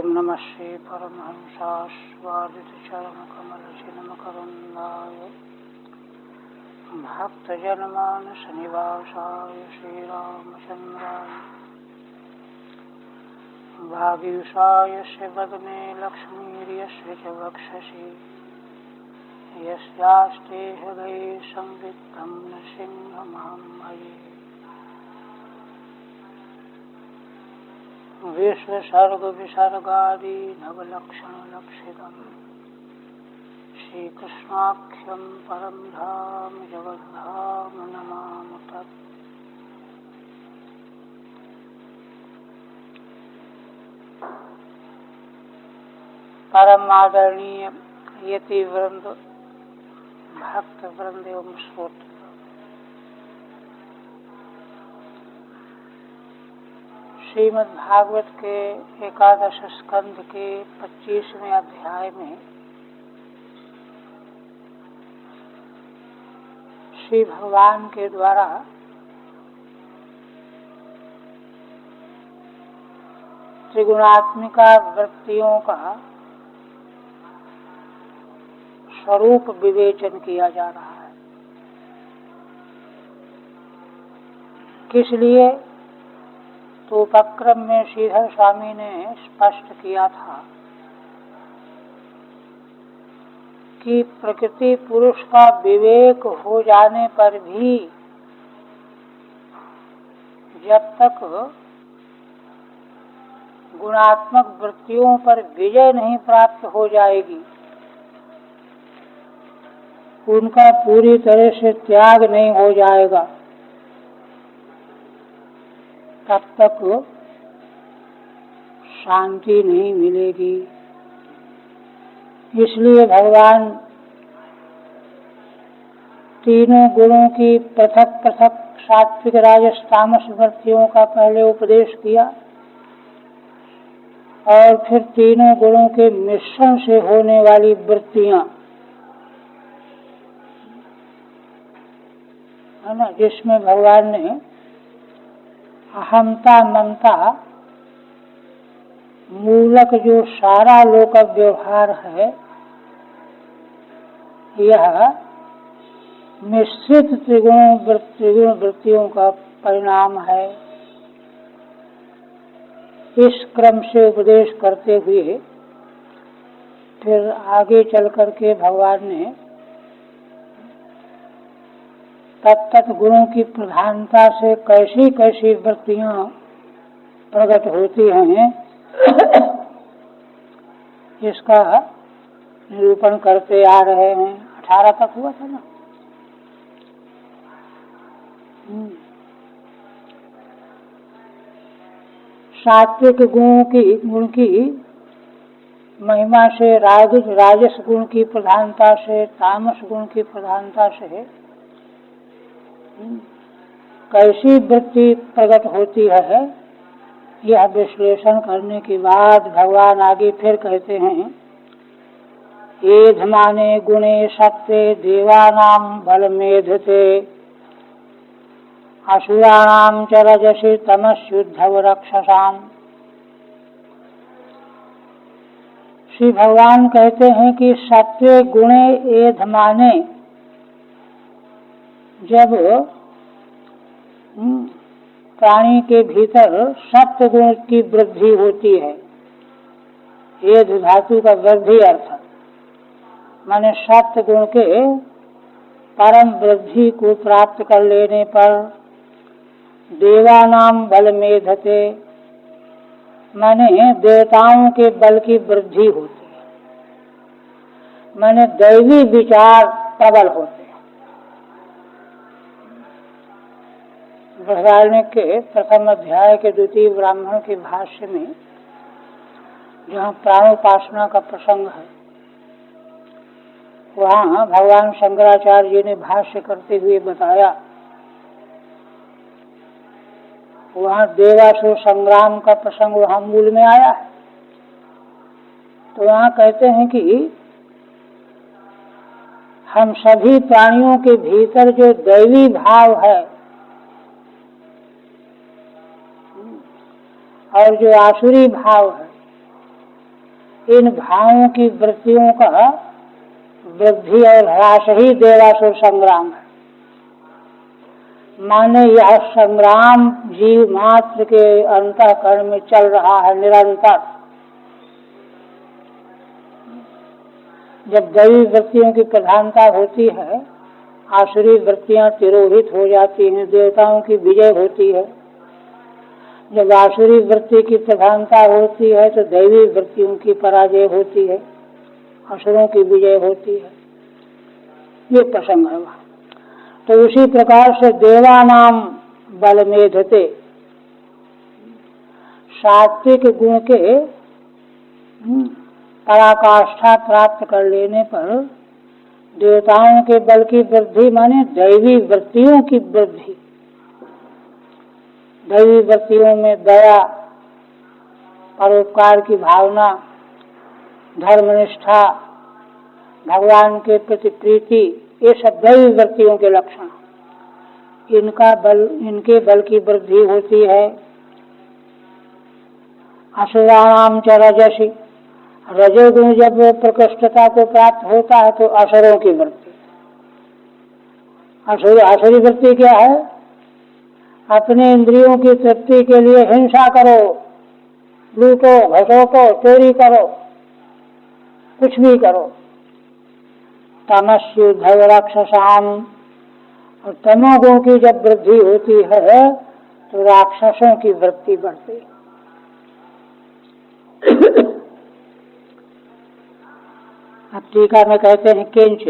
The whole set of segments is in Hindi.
ओम नमः श्री परमहंसास्वादितचरणकमलचिन्मकरन्दाय भक्तजनमानसनिवासाय श्रीरामचन्द्राय वागीशाय वदने लक्ष्मीर्यस्य च वक्षसि यस्यास्ते हृदये संवित्तं नृसिंहमहं भजे। विश्वसर्गविसर्गादि नवलक्षणलक्षितम् श्रीकृष्णाख्यं परं धाम जगद्धाम नमामि तत्। परम आदरणीय यति वृंद, भक्त वृंद एवं श्रोत, श्रीमद् भागवत के एकादश स्कंध के 25वें अध्याय में श्री भगवान के द्वारा त्रिगुणात्मिका वृत्तियों का स्वरूप विवेचन किया जा रहा है। किस लिए? तो उपक्रम में श्रीधर स्वामी ने स्पष्ट किया था कि प्रकृति पुरुष का विवेक हो जाने पर भी जब तक गुणात्मक वृत्तियों पर विजय नहीं प्राप्त हो जाएगी, उनका पूरी तरह से त्याग नहीं हो जाएगा, तब तक शांति नहीं मिलेगी। इसलिए भगवान तीनों गुणों की पृथक पृथक सात्विक राजस तामस वृत्तियों का पहले उपदेश किया और फिर तीनों गुणों के मिश्रण से होने वाली वृत्तियां, है ना, जिसमें भगवान ने अहंता ममता मूलक जो सारा लोक व्यवहार है, यह मिश्रित त्रिगुण वृत्तियों का परिणाम है। इस क्रम से उपदेश करते हुए फिर आगे चल करके भगवान ने तत्त गुणों की प्रधानता से कैसी कैसी वृत्तियां प्रकट होती हैं, इसका निरूपण करते आ रहे हैं। 18 तक हुआ था ना। सात्विक गुण की महिमा से, राजस गुण की प्रधानता से, तामस गुण की प्रधानता से कैसी वृत्ति प्रकट होती है, यह विश्लेषण करने के बाद भगवान आगे फिर कहते हैं, एधमाने गुणे सत्ते देवानां बलमेधते असुराणां च रजसि तमस्युद्धव रक्षसाम्। श्री भगवान कहते हैं कि सत्वे गुणे एधमाने, जब प्राणी के भीतर सत्व गुण की वृद्धि होती है, एध धातु का वृद्धि अर्थ माने सत्व गुण के परम वृद्धि को प्राप्त कर लेने पर देवानाम बल मेधते, माने देवताओं के बल की वृद्धि होती है, माने दैवी विचार प्रबल होते हैं। बृहदारण्यक के प्रथम अध्याय के द्वितीय ब्राह्मण के भाष्य में जहाँ प्राणोपासना का प्रसंग है, वहाँ भगवान शंकराचार्य जी ने भाष्य करते हुए बताया, वहाँ देवासुर संग्राम का प्रसंग वहाँ मूल में आया है। तो वहाँ कहते हैं कि हम सभी प्राणियों के भीतर जो दैवी भाव है और जो आसुरी भाव है, इन भावों की वृत्तियों का वृद्धि और ह्रास ही देवासुर संग्राम है। माने यह संग्राम जीव मात्र के अंतःकरण में चल रहा है निरंतर। जब दैवी वृत्तियों की प्रधानता होती है, आसुरी वृत्तियां तिरोहित हो जाती हैं, देवताओं की विजय होती है। जब आसुरी वृत्ति की प्रधानता होती है तो दैवी वृत्तियों की पराजय होती है, असुरों की विजय होती है। ये प्रसंग है वहाँ। तो उसी प्रकार से देवानाम बलमेधते, सात्विक गुण के पराकाष्ठा प्राप्त कर लेने पर देवताओं के बल की वृद्धि माने दैवी वृत्तियों की वृद्धि। दैवी वृत्तियों में दया, परोपकार की भावना, धर्मनिष्ठा, भगवान के प्रति प्रीति, ये सब दैवी वृत्तियों के लक्षण। इनके बल की वृद्धि होती है। असुराणाम च रजसी, रजोगुण जब प्रकृष्टता को प्राप्त होता है तो असुरों की वृत्ति। असुरी वृत्ति क्या है? अपने इंद्रियों की तृप्ति के लिए हिंसा करो, लूटो, घसोटो, चोरी करो, कुछ भी करो। तमस्युद्धव राक्षसाम, और तमोगुण की जब वृद्धि होती है तो राक्षसों की वृत्ति बढ़ती। अब टीका में कहते हैं किंच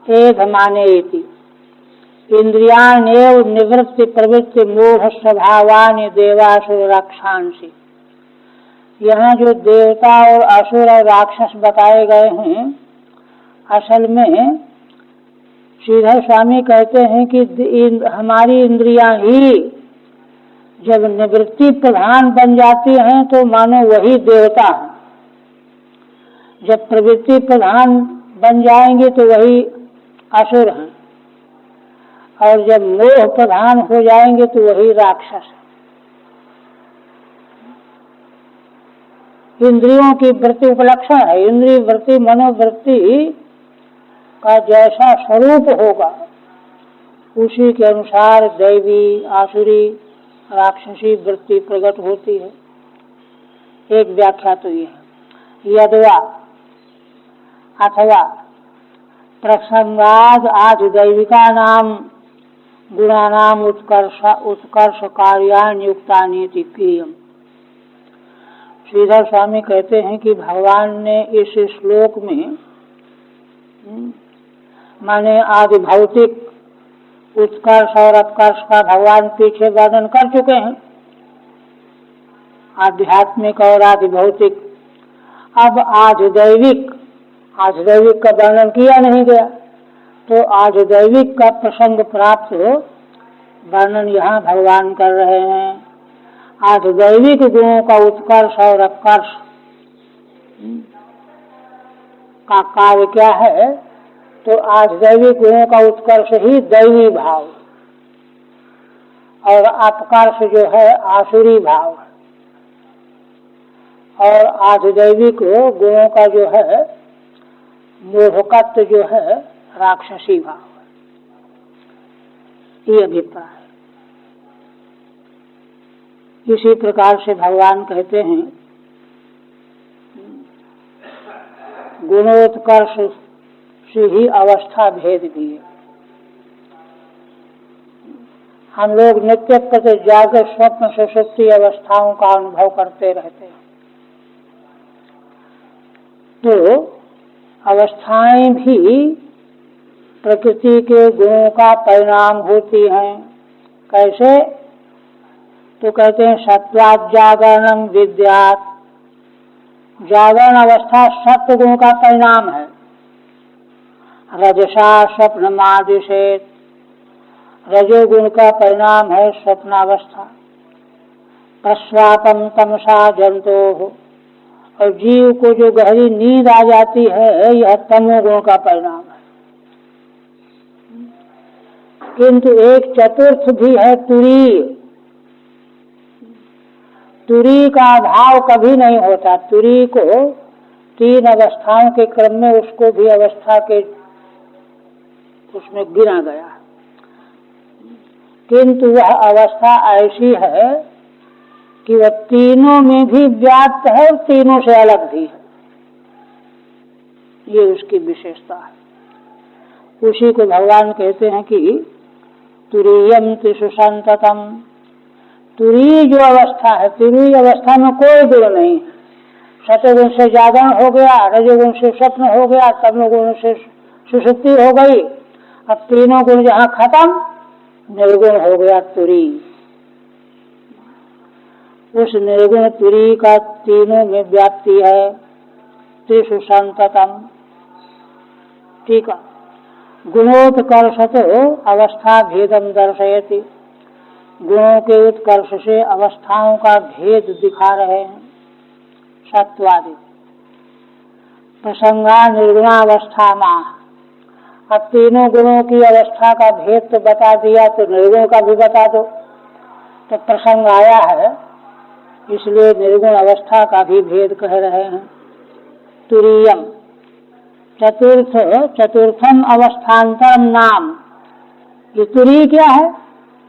एध माने इति इंद्रियाण्येव निवृत्ति प्रवृत्ति मोह स्वभावानि देवासुर राक्षांसी। यहाँ जो देवता और असुर और राक्षस बताए गए हैं, असल में श्रीधर स्वामी कहते हैं कि हमारी इंद्रियां ही जब निवृत्ति प्रधान बन जाती हैं तो मानो वही देवता है। जब प्रवृत्ति प्रधान बन जाएंगे तो वही असुर हैं, और जब मोह प्रधान हो जाएंगे तो वही राक्षस है। इंद्रियों की वृत्ति उपलक्षण है। इंद्रिय वृत्ति मनोवृत्ति का जैसा स्वरूप होगा उसी के अनुसार दैवी, आसुरी, राक्षसी वृत्ति प्रकट होती है। एक व्याख्या तो ये है। यदवा अथवा प्रसंगाद आधिदैविका नाम गुणानाम उत्कर्ष कार्यान युक्तानीति क्रियम। श्रीधर स्वामी कहते हैं कि भगवान ने इस श्लोक में माने आदि भौतिक उत्कर्ष और अपकर्ष का भगवान पीछे वर्णन कर चुके हैं, आध्यात्मिक और आदि भौतिक। अब आधिदैविक का वर्णन किया नहीं गया, तो आधिदैविक का प्रसंग प्राप्त वर्णन यहाँ भगवान कर रहे हैं। आधिदैविक गुणों का उत्कर्ष और अपकर्ष का कार्य क्या है? तो आधिदैविक गुणों का उत्कर्ष ही दैवी भाव और अपकर्ष जो है आसुरी भाव, और आधिदैविक गुणों का जो है मोहकत्व जो है राक्षसी भाव। ये अभिप्राय। इसी प्रकार से भगवान कहते हैं गुणोत्कर्ष से ही अवस्था भेद भी है। हम लोग नित्य प्रति जागृत स्वप्न सुषुप्ति अवस्थाओं का अनुभव करते रहते हैं, तो अवस्थाएं भी प्रकृति के गुणों का परिणाम होती हैं। कैसे? तो कहते हैं सत्वाद जागरणं विद्यात्, जागरण अवस्था सत्व गुण का परिणाम है। रजसा स्वप्नमादिशेत, रजोगुण का परिणाम है स्वप्नावस्था। प्रस्वापम तमसा जंतोः, और जीव को जो गहरी नींद आ जाती है यह तमोगुण का परिणाम है। किंतु एक चतुर्थ भी है तुरीय। तुरीय का अभाव कभी नहीं होता। तुरीय को तीन अवस्थाओं के क्रम में उसको भी अवस्था के उसमें गिना गया, किंतु वह अवस्था ऐसी है कि वह तीनों में भी व्याप्त है और तीनों से अलग भी है। ये उसकी विशेषता है। उसी को भगवान कहते हैं कि तुरीयम त्रिषु संततम। तुरीय जो अवस्था है, तुरीय अवस्था में कोई गुण नहीं है। सतोगुण से जागरण हो गया, रजोगुण से स्वप्न हो गया, तमोगुण से सुषुप्ति हो गई, अब तीनों गुण जहाँ खत्म, निर्गुण हो गया तुरीय। उस निर्गुण तुरीय का तीनों में व्याप्ति है। त्रिषु संततम। ठीक है। गुणोत्कर्षतो अवस्था भेदम दर्शयति। गुणों के उत्कर्ष से अवस्थाओं का भेद दिखा रहे हैं सत्वादि। प्रसंगा निर्गुणावस्था माह। अब तीनों गुणों की अवस्था का भेद तो बता दिया, तो निर्गुण का भी बता दो। तो प्रसंग आया है, इसलिए निर्गुण अवस्था का भी भेद कह रहे हैं। तुरीयम चतुर्थम अवस्थान्तरम नाम। ये तुरीय क्या है?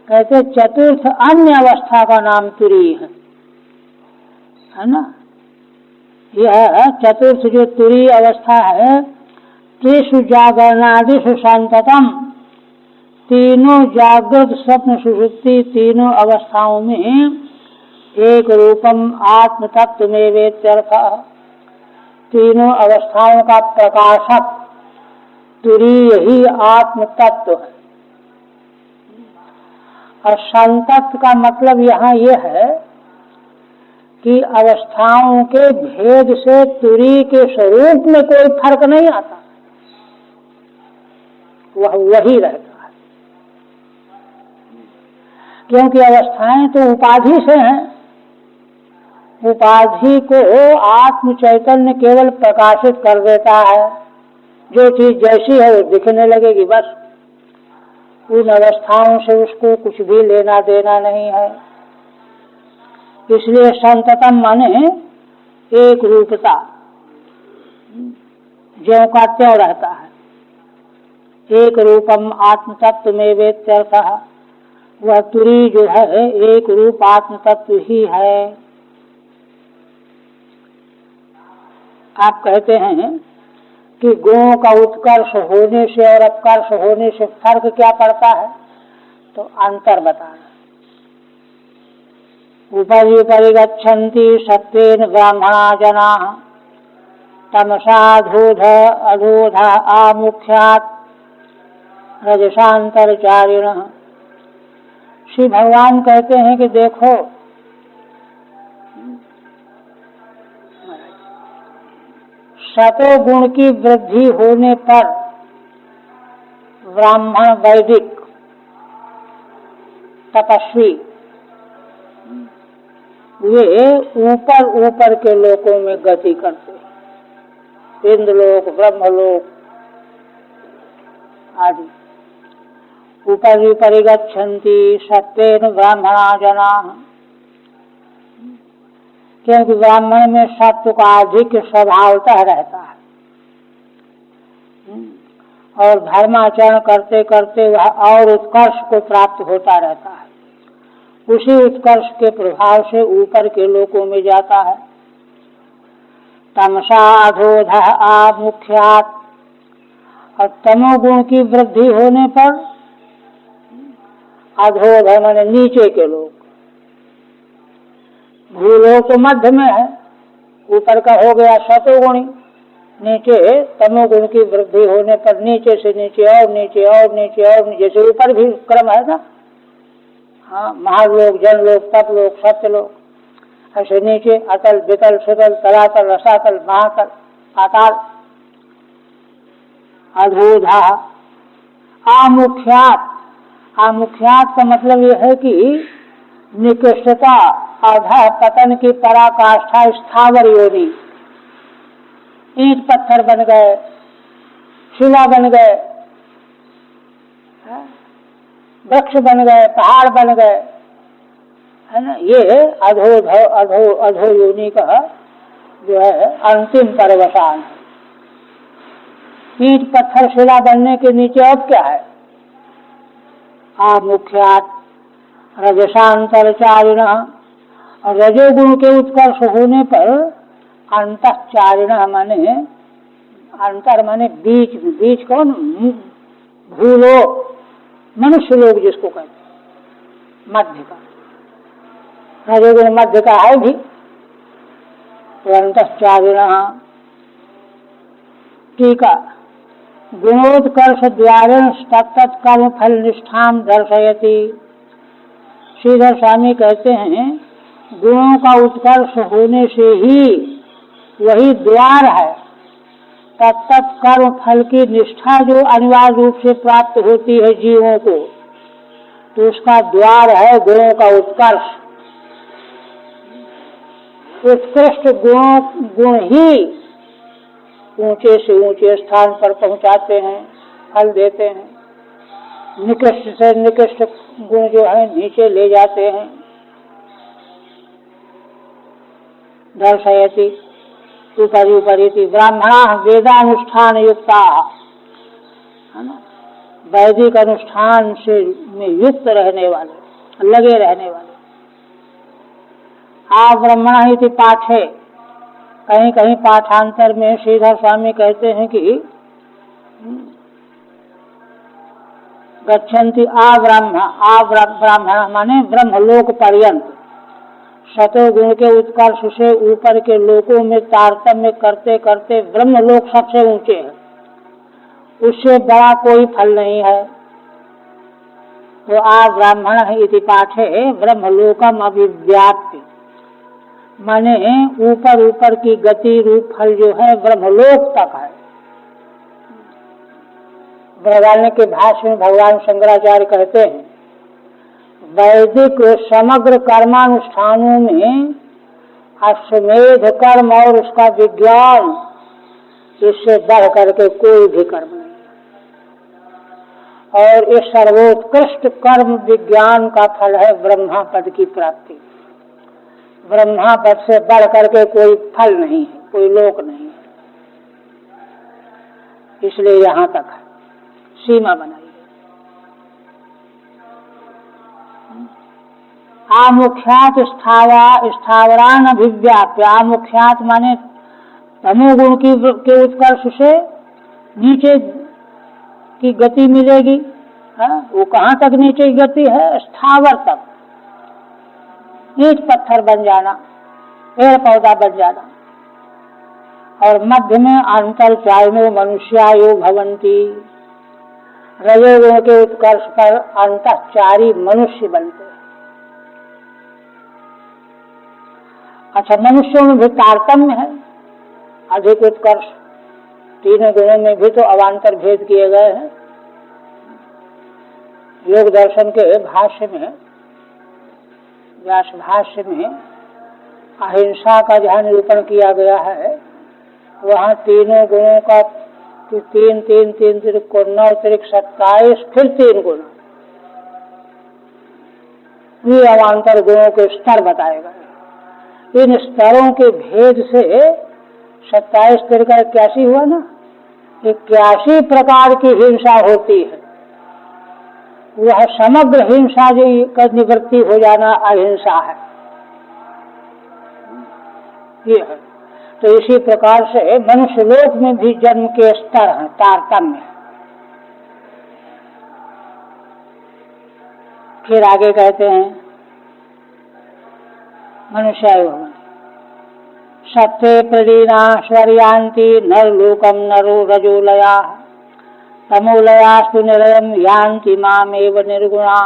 कहते चतुर्थ अन्य अवस्था का नाम तुरीय है ना। यह चतुर्थ जो तुरीय अवस्था है, त्रिषु जागरणादिषु संततम। तीनों जागृत स्वप्न सुषुप्ति तीनों अवस्थाओं में एक रूपम आत्म तत्व में वेत्यर्थः। तीनों अवस्थाओं का प्रकाशक तुरीय ही आत्म तत्व है। और संतत्व का मतलब यहाँ यह है कि अवस्थाओं के भेद से तुरीय के स्वरूप में कोई फर्क नहीं आता, वह वही रहता है। क्योंकि अवस्थाएं तो उपाधि से हैं, उपाधि को आत्म चैतन्य केवल प्रकाशित कर देता है। जो चीज जैसी है वो दिखने लगेगी, बस। उन अवस्थाओं से उसको कुछ भी लेना देना नहीं है। इसलिए संततम माने एक रूपता, ज्यों का त्यों रहता है। एक रूपम आत्म तत्व में वेत्यर्थः। वह तुरीय जो है एक रूप आत्म तत्व ही है। आप कहते हैं कि गुणों का उत्कर्ष होने से और अपकर्ष होने से फर्क क्या पड़ता है, तो अंतर बताना। उपरि परिगच्छन्ति सत्वेन ब्राह्मणा जनाः तमसाधूध अधूध आमुख्यात् रजसांतरचारिणः। श्री भगवान कहते हैं कि देखो, सतोगुण की वृद्धि होने पर ब्राह्मण वैदिक तपस्वी वे ऊपर ऊपर के लोकों में गति करते हैं, इंद्रलोक ब्रह्मलोक आदि। ऊपर परिगच्छन्ति सत्वेन ब्राह्मणा जनाः। क्योंकि ब्राह्मण में सत्व का अधिक स्वभावतः रहता है, और धर्माचरण करते करते वह और उत्कर्ष को प्राप्त होता रहता है। उसी उत्कर्ष के प्रभाव से ऊपर के लोकों में जाता है। तमसा अधोध आमुख्यात्। और तमोगुण की वृद्धि होने पर अधोध माने नीचे के लोग। भूलोक मध्य में है, ऊपर का हो गया सतोगुणी, नीचे तमोगुण की वृद्धि होने पर नीचे से नीचे और नीचे और नीचे और नीचे, जैसे ऊपर भी क्रम है ना। हाँ, महालोक, जनलोक, तपलोक, सत्यलोक, ऐसे नीचे अतल वितल सुतल तलातल रसातल महातल पाताल। अधोधा आमुख्यात। आमुख्यात का मतलब यह है कि निकृष्टता, अधा पतन की पराकाष्ठा, स्थावर योनि। ईंट पत्थर बन गए, शिला बन गए, वृक्ष बन गए, पहाड़ बन गए, है ना। ये अधो योनि का जो है अंतिम पर्वसान। ईंट पत्थर शिला बनने के नीचे अब क्या है? मुख्यात रजसांतरचारिण, और रजोगुण के उत्कर्ष होने पर अंतःचारिण माने अंतर माने बीच, बीच कौन? भूलोक, मनुष्य लोग जिसको कहते हैं, मध्य का, रजोगुण मध्य का है भी, तो अंतःचारिण। टीका गुणोत्कर्ष द्वारेण तत्कर्म फल निष्ठाम दर्शयति। श्रीधर स्वामी कहते हैं गुणों का उत्कर्ष होने से ही वही द्वार है, तत्त कर्म फल की निष्ठा जो अनिवार्य रूप से प्राप्त होती है जीवों को, तो उसका द्वार है गुणों का उत्कर्ष। उत्कृष्ट गुण ही ऊंचे से ऊंचे स्थान पर पहुंचाते हैं, फल देते हैं। निकृष्ट से निकृष्ट गुण जो है नीचे ले जाते हैं। दर्शयति उपरि उपरिति ब्राह्मणा वेदानुष्ठान युक्ता, है ना, वैदिक अनुष्ठान से में युक्त रहने वाले, लगे रहने वाले। ब्रह्मणा इति पाठे, कहीं कहीं पाठांतर में श्रीधर स्वामी कहते हैं कि गच्छन्ति ब्राह्मण माने ब्रह्मलोक पर्यंत, शतोगुण के उत्कर्ष से ऊपर के लोकों में तारतम्य करते करते ब्रह्मलोक सबसे ऊंचे है, उससे बड़ा कोई फल नहीं है। तो ब्राह्मण इति पाठे ब्रह्मलोकम अभिव्याप्ति, माने ऊपर ऊपर की गति रूप फल जो है ब्रह्मलोक तक है। बृहदारण्यक के भाष्य में भगवान शंकराचार्य कहते हैं वैदिक समग्र कर्मानुष्ठानों में अश्वमेध कर्म और उसका विज्ञान, इससे बढ़ करके कोई भी कर्म नहीं। और इस सर्वोत्कृष्ट कर्म विज्ञान का फल है ब्रह्मा पद की प्राप्ति। ब्रह्मा पद से बढ़ करके कोई फल नहीं है, कोई लोक नहीं है, इसलिए यहाँ तक है, सीमा बनाई। आमुख्यात स्थावरान अभिव्याप्य, आमुख्यात माने तमोगुण के उत्कर्ष से नीचे की गति मिलेगी। वो कहाँ तक नीचे की गति है? स्थावर तक, ईंट पत्थर बन जाना, पेड़ पौधा बन जाना। और मध्य में अंतरचारिणो मनुष्यायो भवन्ति, रजोगुण के उत्कर्ष पर अंतःचारी मनुष्य बनते हैं। अच्छा, मनुष्यों में भी तारतम्य है, अधिक उत्कर्ष, तीनों गुणों में भी तो अवान्तर भेद किए गए हैं। योग दर्शन के भाष्य में, व्यास भाष्य में अहिंसा का जहाँ निरूपण किया गया है, वहाँ तीनों गुणों का तीन तीन तीन त्रिक 9 त्रिक 27, फिर 3 गुण, ये अवान्तर गुणों के स्तर बताए गए। इन स्तरों के भेद से 27 त्रिक 81 हुआ ना, 81 प्रकार की हिंसा होती है। वह समग्र हिंसा जो का निवृत्ति हो जाना अहिंसा है, ये है। तो इसी प्रकार से मनुष्य लोक में भी जन्म के स्तर हैं, तारतम्य। फिर आगे कहते हैं मनुष्याय भवन सत्ये प्रलीना स्वर्यांति नरलोकम नरो रजोलया तमोलयास्तु निरयम यान्ति मामेव निर्गुणा।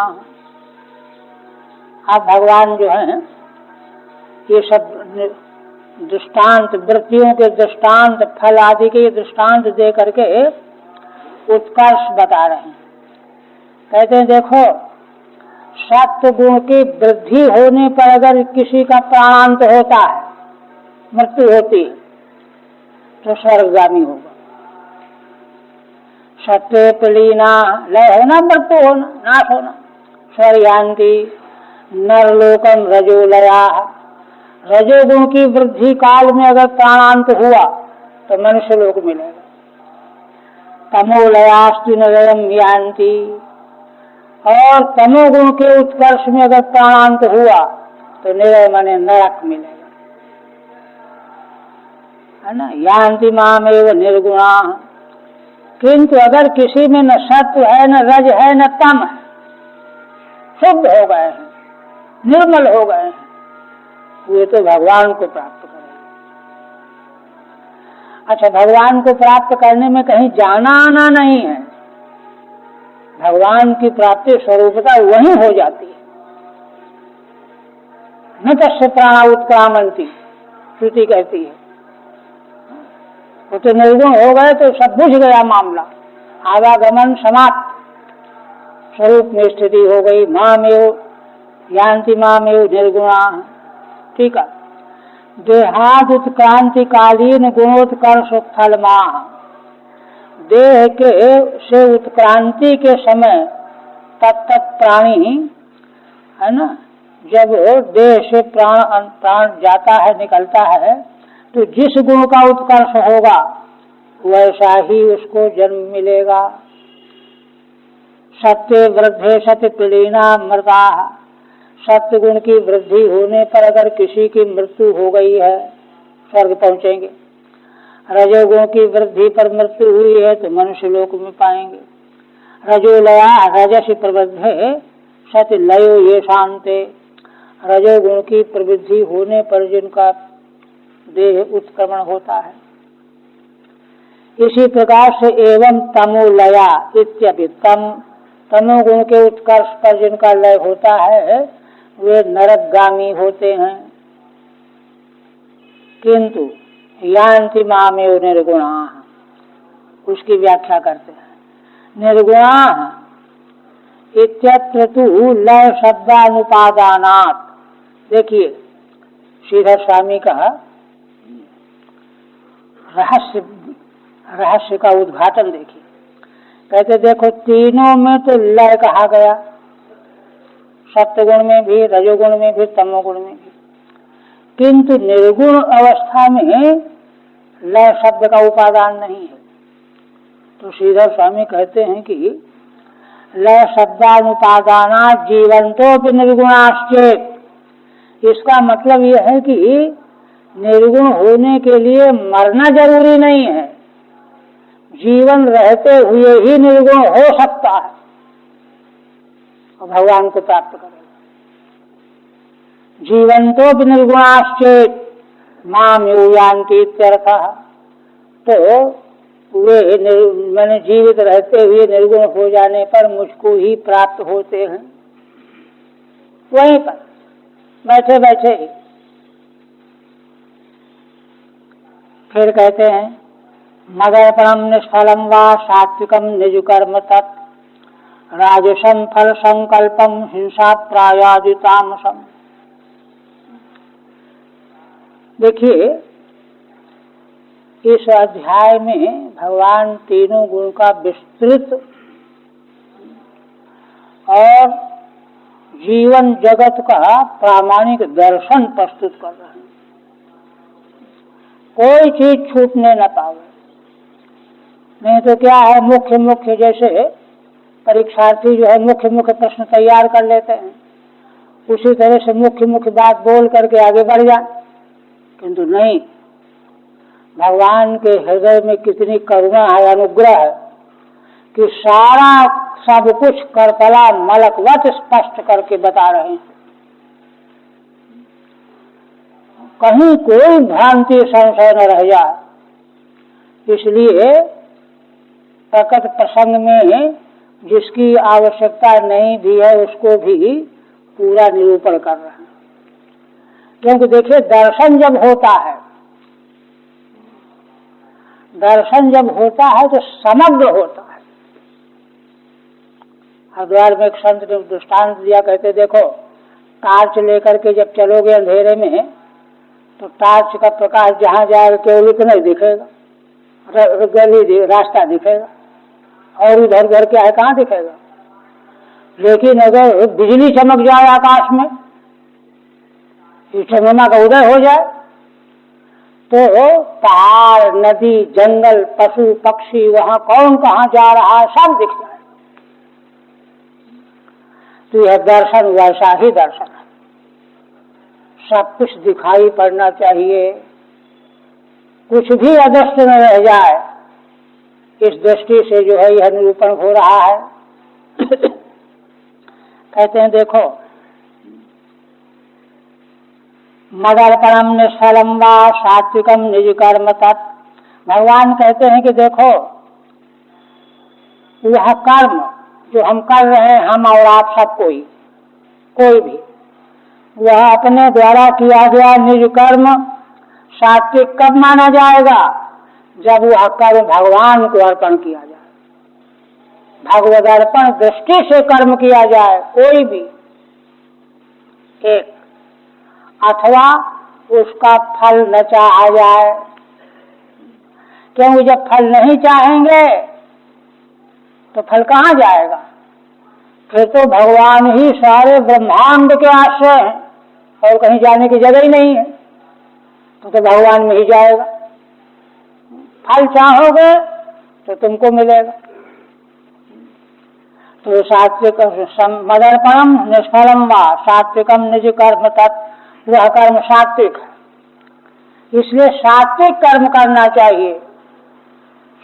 अब भगवान जो है ये सब दृष्टांत, वृत्तियों के दृष्टांत, फल आदि के दृष्टांत दे करके उत्कर्ष बता रहे हैं। कहते हैं देखो, सत्व गुण की वृद्धि होने पर अगर किसी का प्राणांत होता है, मृत्यु होती है, तो स्वर्गगामी होगा। सत्य प्रलीना, लय होना, मृत्यु होना, नाश होना। स्वर्यांति नरलोकम रजोलया, रजोगुण की वृद्धि काल में अगर प्राणांत हुआ तो मनुष्य लोक मिलेगा। तमोलयास्तु नरयम यान्ति, और तमोगुण के उत्कर्ष में अगर प्राणांत हुआ तो निरय माने नरक मिलेगा, है ना। यान्ति मामेव निर्गुणा, किंतु अगर किसी में न सत्व है, न रज है, न तम है, शुद्ध हो गए हैं, निर्मल हो गए हैं, वे तो भगवान को प्राप्त करेंगे। अच्छा, भगवान को प्राप्त करने में कहीं जाना आना नहीं है, भगवान की प्राप्ति स्वरूपता वहीं हो जाती है। न तस्य प्राणा उत्क्रामंति, श्रुति कहती है। वो तो निर्गुण हो गए तो सब बुझ गया मामला, आवागमन समाप्त, स्वरूप में स्थिति हो गई। मामेव यान्ति मामेव निर्गुणा। ठीक है। देहाद उत्क्रांति कालीन गुणोत्कर्ष फल माह, देह के से उत्क्रांति के समय तत्त प्राणी, है ना, जब देह से प्राण जाता है, निकलता है, तो जिस गुण का उत्कर्ष होगा वैसा ही उसको जन्म मिलेगा। सत्य वृद्धे सत्य पीड़िना मृता, सत्य गुण की वृद्धि होने पर अगर किसी की मृत्यु हो गई है स्वर्ग पहुंचेंगे। रजोगुण की वृद्धि पर मृत्यु हुई है तो मनुष्य लोक में पाएंगे। रजोलया रजसी प्रवृद्धे सत्य लयो ये शांते, रजोगुण की प्रवृद्धि होने पर जिनका देह उत्क्रमण होता है। इसी प्रकार से एवं तमोलया इत्यपि, तमोगुण के उत्कर्ष पर जिनका लय होता है वे नरकगामी होते हैं। किंतु यान्ति मामेव निर्गुणा, उसकी व्याख्या करते हैं। निर्गुणा इत्यत्र तु लय शब्दानुपादानात्, देखिए श्रीधर स्वामी का रहस्य का उद्घाटन देखिए। कहते देखो तीनों में तो लय कहा गया, सत्वगुण में भी, रजोगुण में भी, तमोगुण में भी, किंतु निर्गुण अवस्था में लय शब्द का उपादान नहीं है। तो श्रीधर स्वामी कहते हैं कि लय शब्दानुपादाना जीवंतो भी निर्गुणाश्चेत, इसका मतलब यह है कि निर्गुण होने के लिए मरना जरूरी नहीं है, जीवन रहते हुए ही निर्गुण हो सकता है और भगवान को प्राप्त करेगा। जीवंतो भी निर्गुणाश्चेत माम यान्ति इत्यर्थः, तो वे मैंने जीवित रहते हुए निर्गुण हो जाने पर मुझको ही प्राप्त होते हैं, वहीं पर बैठे बैठे ही। फिर कहते हैं मदर्पणम निष्फलम वा सात्विकम निजुकर्म तत् राजसम फल संकल्पम हिंसा प्रायादितामसम। देखिए इस अध्याय में भगवान तीनों गुण का विस्तृत और जीवन जगत का प्रामाणिक दर्शन प्रस्तुत कर रहे हैं। कोई चीज छूटने न पावे, नहीं तो क्या है, मुख्य मुख्य जैसे परीक्षार्थी जो है मुख्य मुख्य प्रश्न तैयार कर लेते हैं, उसी तरह से मुख्य मुख्य बात बोल करके आगे बढ़ जाए, किंतु नहीं, भगवान के हृदय में कितनी करुणा है, अनुग्रह है कि सारा सब कुछ करतला मलकवत स्पष्ट करके बता रहे हैं। कहीं कोई भ्रांति संशय न रह जाए, इसलिए प्रकट प्रसंग में जिसकी आवश्यकता नहीं भी है उसको भी पूरा निरूपण कर रहे हैं। क्योंकि देखिए दर्शन जब होता है, दर्शन जब होता है तो समग्र होता है। हरिद्वार में एक संत ने दृष्टांत दिया, कहते देखो टार्च लेकर के जब चलोगे अंधेरे में तो टार्च का प्रकाश जहाँ जाएगा केवल इतना ही दिखेगा, गली रास्ता दिखेगा, और इधर उधर क्या है कहाँ दिखेगा। लेकिन अगर बिजली चमक जाए आकाश में चंद्रमा का उदय हो जाए तो पहाड़, नदी, जंगल, पशु पक्षी, वहां कौन कहाँ जा रहा है सब दिख जाए। तो यह दर्शन वैसा ही दर्शन है, सब कुछ दिखाई पड़ना चाहिए, कुछ भी अदृश्य न रह जाए। इस दृष्टि से जो है यह निरूपण हो रहा है। कहते हैं देखो, मदर्पणम निष्फलम वा सात्विकम निज कर्म तत्। भगवान कहते हैं कि देखो, यह कर्म जो हम कर रहे हैं, हम और आप सब कोई भी, वह अपने द्वारा किया गया निज कर्म सात्विक कब माना जाएगा? जब वह कर्म भगवान को अर्पण किया जाए, भगवद अर्पण दृष्टि से कर्म किया जाए कोई भी एक, अथवा उसका फल न चाहा जाए। क्योंकि जब फल नहीं चाहेंगे तो फल कहाँ जाएगा? फिर तो भगवान ही सारे ब्रह्मांड के आश्रय हैं और कहीं जाने की जगह ही नहीं है, तो भगवान में ही जाएगा। फल चाहोगे तो तुमको मिलेगा। तो सात्विक मदर्पणम निष्फलम वा सात्विकम निज कर्म तत्, वह कर्म सात्विक है, इसलिए सात्विक कर्म करना चाहिए।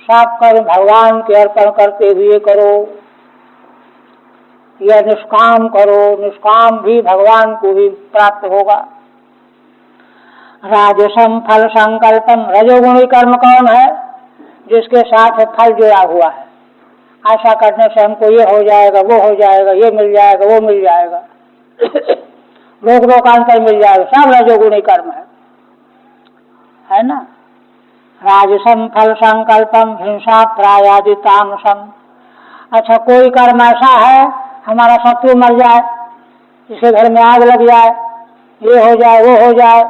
सब कर्म भगवान के अर्पण करते हुए करो, या निष्काम करो, निष्काम भी भगवान को ही प्राप्त होगा। राजसम फल संकल्पम, रजोगुणी कर्म कौन है? जिसके साथ फल जुड़ा हुआ है, आशा करने से हमको ये हो जाएगा, वो हो जाएगा, ये मिल जाएगा, वो मिल जाएगा, रोक रोकांतर मिल जाएगा, सब रजोगुणी कर्म है ना। राजसम फल संकल्पम हिंसा प्रायादि तामसम। अच्छा, कोई कर्म ऐसा है हमारा शत्रु मर जाए, इसके घर में आग लग जाए, ये हो जाए, वो हो जाए,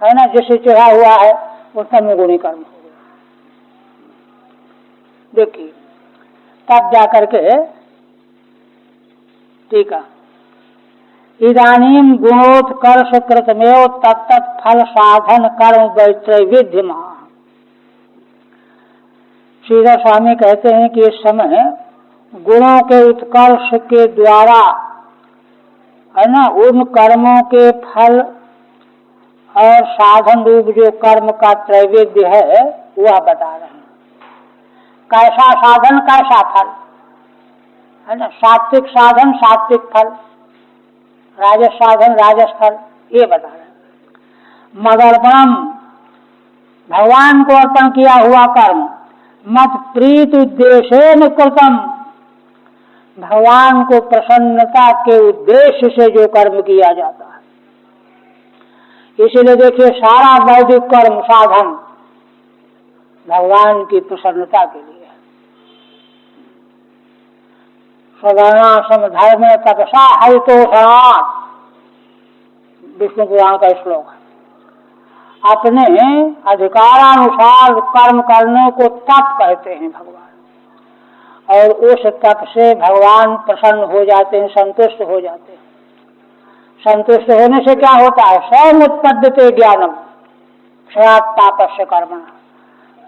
है ना, जिससे चढ़ा हुआ है वो तमोगुणी कर्म हो गया। देखिए, तब जाकर के ठीक है, इदानीम गुणोत्कर्ष कृतमेव तत्त फल साधन कर्म वैत्रैविध्यम। श्रीधर स्वामी कहते हैं कि इस समय गुणों के उत्कर्ष के द्वारा, है ना, उन कर्मों के फल और साधन रूप जो कर्म का त्रैवेद्य है वह बता रहे हैं। कैसा साधन कैसा फल, है ना, सात्विक साधन सात्विक फल, राजस साधन राजस फल, ये बता रहे हैं। मदर्पणम, भगवान को अर्पण किया हुआ कर्म, मत प्रीत उद्देश्य कृतम, भगवान को प्रसन्नता के उद्देश्य से जो कर्म किया जाता है। इसीलिए देखिए, सारा वैदिक कर्म साधन भगवान की प्रसन्नता के लिए। सवर्णाश्रम धर्म तपसा हरितोषणात्, विष्णु पुराण का श्लोक है। अपने अधिकारानुसार कर्म करने को तप कहते हैं भगवान, और उस तप से भगवान प्रसन्न हो जाते हैं, संतुष्ट हो जाते हैं। संतुष्ट होने से क्या होता है? स्वयं उत्पद्यते ज्ञानम क्षयात् पापस्य कर्म,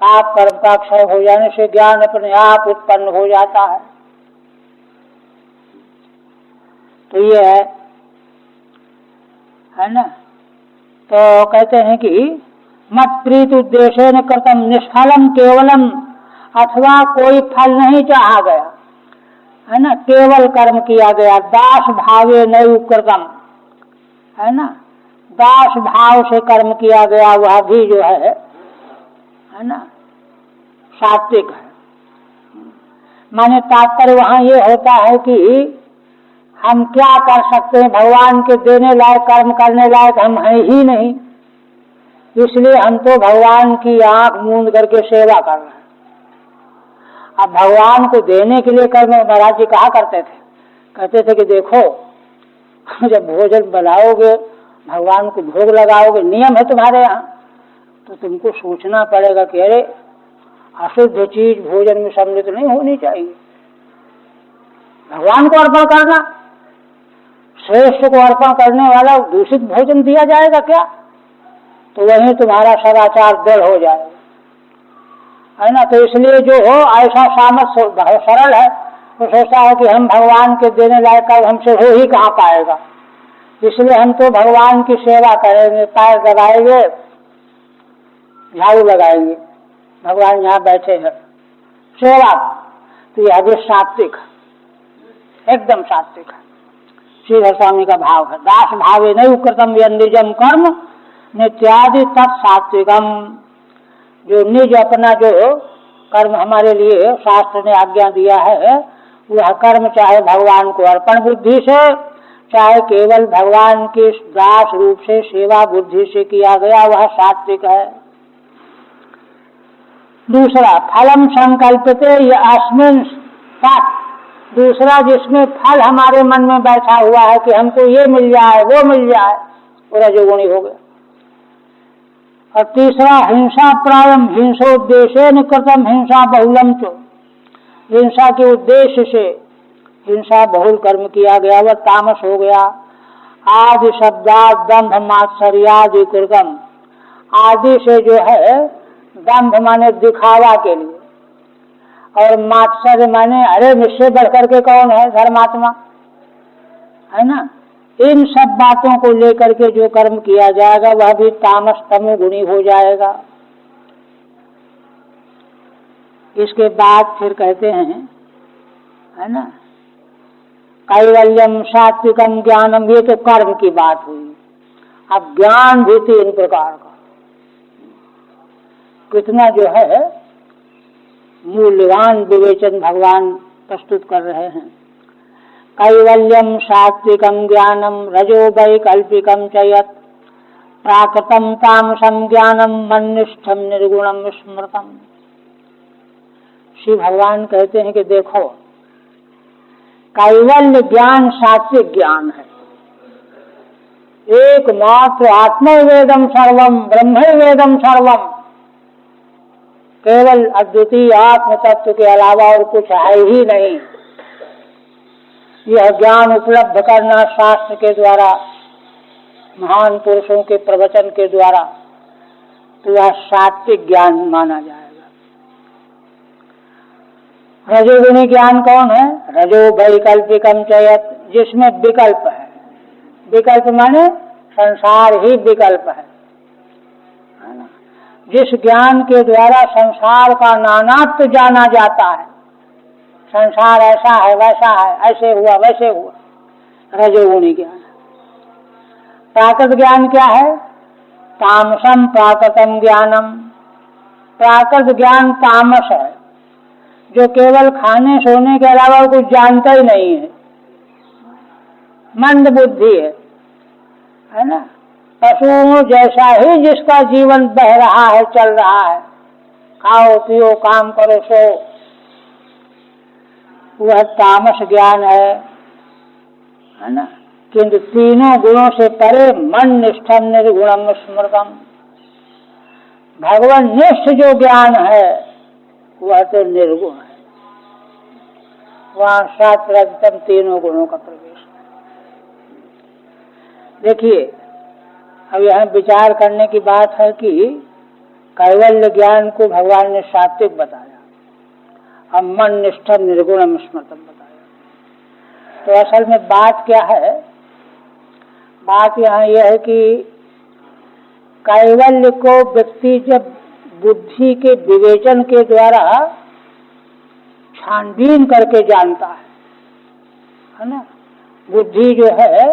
पाप कर्म का क्षय हो जाने से ज्ञान अपने आप उत्पन्न हो जाता है। तो ये है ना। तो कहते हैं कि मत प्रीत उद्देश्य न कृतम निष्फलम केवलम, अथवा कोई फल नहीं चाहा गया, है ना, केवल कर्म किया गया। दास भावे नैव कृतम, है ना, दास भाव से कर्म किया गया, वह भी जो है ना, सात्विक है। माने तात्पर्य वहां ये होता है कि हम क्या कर सकते हैं, भगवान के देने लायक कर्म करने लायक हम हैं ही नहीं, इसलिए हम तो भगवान की आंख मूंद करके सेवा कर रहे हैं। अब भगवान को देने के लिए कर्म, महाराज जी कहा करते थे, कहते थे कि देखो, जब भोजन बनाओगे, भगवान को भोग लगाओगे, नियम है तुम्हारे यहाँ, तो तुमको सोचना पड़ेगा कि अरे अशुद्ध चीज भोजन में सम्मिलित नहीं होनी चाहिए, भगवान को अर्पण करना, श्रेष्ठ को अर्पण करने वाला दूषित भोजन दिया जाएगा क्या? तो वहीं तुम्हारा सदाचार दृढ़ हो जाएगा, है ना। तो इसलिए जो हो ऐसा सामर्थ सरल है, वो सोचता है कि हम भगवान के देने लायक कर्म हमसे हो ही कहाँ पाएगा, इसलिए हम तो भगवान की सेवा करेंगे, पैर दबाएंगे, झाड़ू लगाएंगे, भगवान यहाँ बैठे हैं, सेवा। तो यह भी सात्विक, एकदम सात्विक है, श्रीधर स्वामी का भाव है। दास भावे नहीं कृतम निजम कर्म नित्यादि तत्सात्विकम। जो निज अपना जो कर्म हमारे लिए शास्त्र ने आज्ञा दिया है, वह कर्म चाहे भगवान को अर्पण बुद्धि से, चाहे केवल भगवान के दास रूप से सेवा बुद्धि से किया गया, वह सात्विक है। दूसरा फलम संकल्पते अस्मिन् सत्, दूसरा जिसमें फल हमारे मन में बैठा हुआ है कि हमको ये मिल जाए वो मिल जाए, वो रजोगुणी हो गया। और तीसरा हिंसा प्रायम हिंसोद्देश्य कृतम हिंसा बहुलम चो, हिंसा के उद्देश्य से हिंसा बहुल कर्म किया गया, वह तामस हो गया। आदि शब्दात दंभ मात्सर्यादि कृतम, आदि से जो है दंभ माने दिखावा के लिए, और मात्सर्य माने अरे मुझसे बढ़कर के कौन है, धर्मात्मा, है ना। इन सब बातों को लेकर के जो कर्म किया जाएगा वह भी तामस तमोगुणी हो जाएगा। इसके बाद फिर कहते हैं, है ना, कैवल्यम सात्विकम ज्ञानम, ये तो कर्म की बात हुई। अब ज्ञान भी 3 प्रकार का, कितना जो है मूल्यवान विवेचन भगवान प्रस्तुत कर रहे हैं। कैवल्यम सात्विकम ज्ञानम रजो वैकल्पिकम च यत् प्राकृतम तामसम ज्ञानम मन्निष्ठम निर्गुणम स्मृतम। श्री भगवान कहते हैं कि देखो, कैवल्य ज्ञान सात्विक ज्ञान है, एकमात्र आत्मवेदम सर्वम ब्रह्मवेदम सर्वम, केवल अद्वितीय आत्म तत्व के अलावा और कुछ है ही नहीं। यह ज्ञान उपलब्ध करना शास्त्र के द्वारा, महान पुरुषों के प्रवचन के द्वारा, तो यह सात्विक ज्ञान माना जाएगा। रजोगुणी ज्ञान कौन है? रजो वैकल्पिकम च यत्, जिसमें विकल्प है। विकल्प माने संसार ही विकल्प है ना। जिस ज्ञान के द्वारा संसार का नानात्व जाना जाता है, संसार ऐसा है वैसा है, ऐसे हुआ वैसे हुआ, रजोगुणी ज्ञान। प्राकृत ज्ञान क्या है? तामसम प्राकृतम ज्ञानम, प्राकृत ज्ञान तामस है, जो केवल खाने सोने के अलावा कुछ जानता ही नहीं है, मंद बुद्धि है ना। पशुओं जैसा ही जिसका जीवन बह रहा है, चल रहा है, खाओ पियो काम करो सो, वह तामस ज्ञान है ना। किंतु तीनों गुणों से परे मन निष्ठम निर्गुणम स्मृतम, भगवान निष्ठ जो ज्ञान है वह तो निर्गुण है, वहाँ सात रजतम तीनों गुणों का प्रवेश है। देखिए, अब यहाँ विचार करने की बात है कि कैवल्य ज्ञान को भगवान ने सात्विक बताया, अब मन निष्ठम निर्गुणम स्मृतम बताया। तो असल में बात क्या है? बात यहाँ यह है कि कैवल्य को व्यक्ति जब बुद्धि के विवेचन के द्वारा छानबीन करके जानता है ना। बुद्धि जो है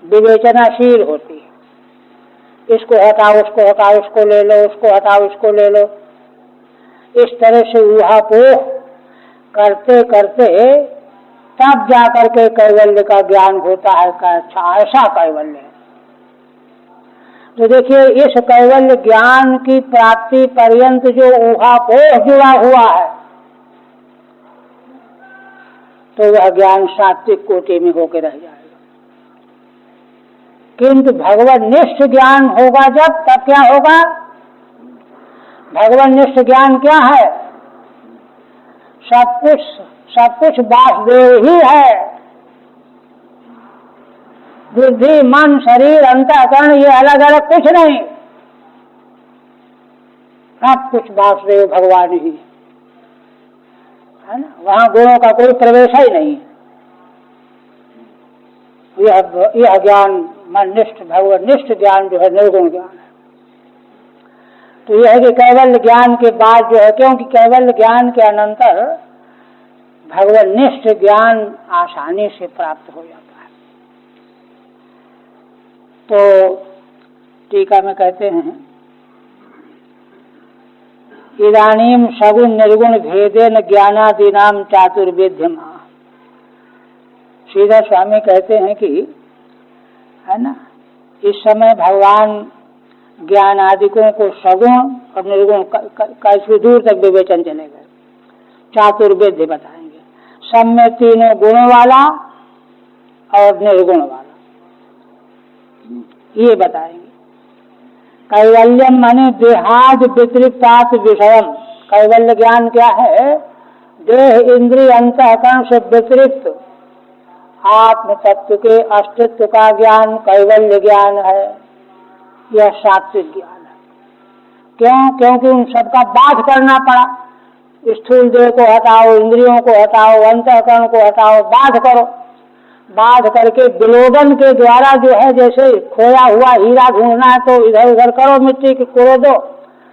विवेचनाशील होती है, इसको हटाओ उसको हटाओ, उसको ले लो उसको हटाओ उसको ले लो, इस तरह से ऊहापोह करते करते तब जाकर के कैवल्य का ज्ञान होता है। अच्छा ऐसा कैवल्य है। तो देखिए, इस कैवल्य ज्ञान की प्राप्ति पर्यंत जो ऊहापोह जुड़ा हुआ है, तो वह ज्ञान सात्विक कोटि में होकर रह जाएगा। किंतु भगवत निष्ठ ज्ञान होगा जब, तब क्या होगा? भगवत निष्ठ ज्ञान क्या है? सब कुछ वासुदेव ही है, बुद्धि, मन, शरीर, अंतःकरण ये अलग अलग कुछ नहीं, सब कुछ वासुदेव भगवान ही है ना। वहां गुणों का कोई प्रवेश ही नहीं है। यह ज्ञान मन निष्ठ भगवत निष्ठ ज्ञान जो है निर्गुण ज्ञान है। तो यह है कि कैवल्य ज्ञान के बाद जो है, क्योंकि कैवल्य ज्ञान के अनंतर भगवत निष्ठ ज्ञान आसानी से प्राप्त हो जाता है। तो टीका में कहते हैं इदानीम सगुण निर्गुण भेदेन ज्ञानादीनाम चातुर्वेद्यम। सीधा स्वामी कहते हैं कि है ना, इस समय भगवान ज्ञान आदिकों को सगुण और निर्गुण का दूर तक विवेचन चलेगा, चातुर्वेद्य बताएंगे। सब में तीनों गुणों वाला और निर्गुण वाला ये बताएंगे। कैवल्यम माने देहाद व्यतिरिक्तात् विषयम। कैवल्य ज्ञान क्या है? देह इंद्रिय अंतःकरण से व्यतिरिक्त आत्म तत्व के अस्तित्व का ज्ञान कैवल्य ज्ञान है। यह सात्विक ज्ञान है। क्यों? क्योंकि उन सबका बाध करना पड़ा। स्थूल देह को हटाओ, इंद्रियों को हटाओ, अंतःकरण को हटाओ, बाध करो। बाध करके विलोडन के द्वारा जो है, जैसे खोया हुआ हीरा ढूंढना है तो इधर उधर करो, मिट्टी की कोड़ो दो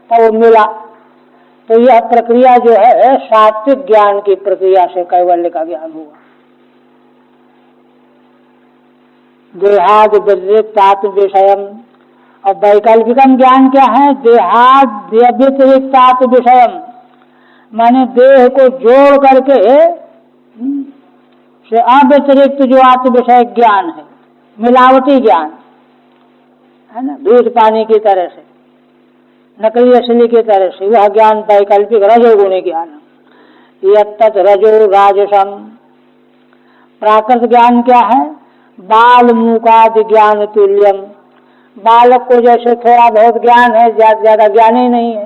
तो वो मिला। तो यह प्रक्रिया जो है सात्विक ज्ञान की प्रक्रिया से कैवल्य का ज्ञान हुआ। देहाद व्यतिरिक्तात् विषयम। और वैकल्पिकम ज्ञान क्या है? देहाद व्यतिरिक्तात् विषयम माने देह को जोड़ करके से अव्यतिरिक्त जो आत्म विषय ज्ञान है, मिलावटी ज्ञान है ना, दूध पानी की तरह से, नकली असली की तरह से, वह ज्ञान वैकल्पिक रजोगुणी ज्ञान है। यत्तत् रजो राजसम। प्राकृत ज्ञान क्या है? बाल मूकादि ज्ञान तुल्यम। बालक को जैसे थोड़ा बहुत ज्ञान है, ज्यादा ज्ञान ही नहीं है।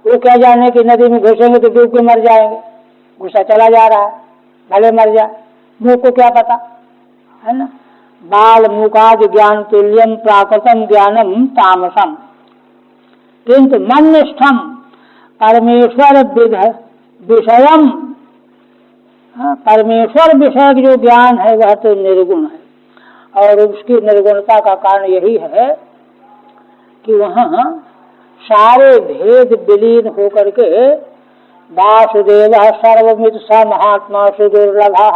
वो क्या जाने कि नदी में घुसेंगे तो डूब के मर जाएंगे, घुसा चला जा रहा है, भले मर जाए, मुंह को क्या पता है ना। बाल मूकादि ज्ञान तुल्यम प्राकृतम ज्ञानम तामसम। किंतु मन्निष्ठम परमेश्वर विषयम, परमेश्वर विषय जो ज्ञान है वह तो निर्गुण है। और उसकी निर्गुणता का कारण यही है कि वहाँ सारे भेद विलीन होकर के वासुदेव सर्वमित स महात्मा सुदुर्लभा,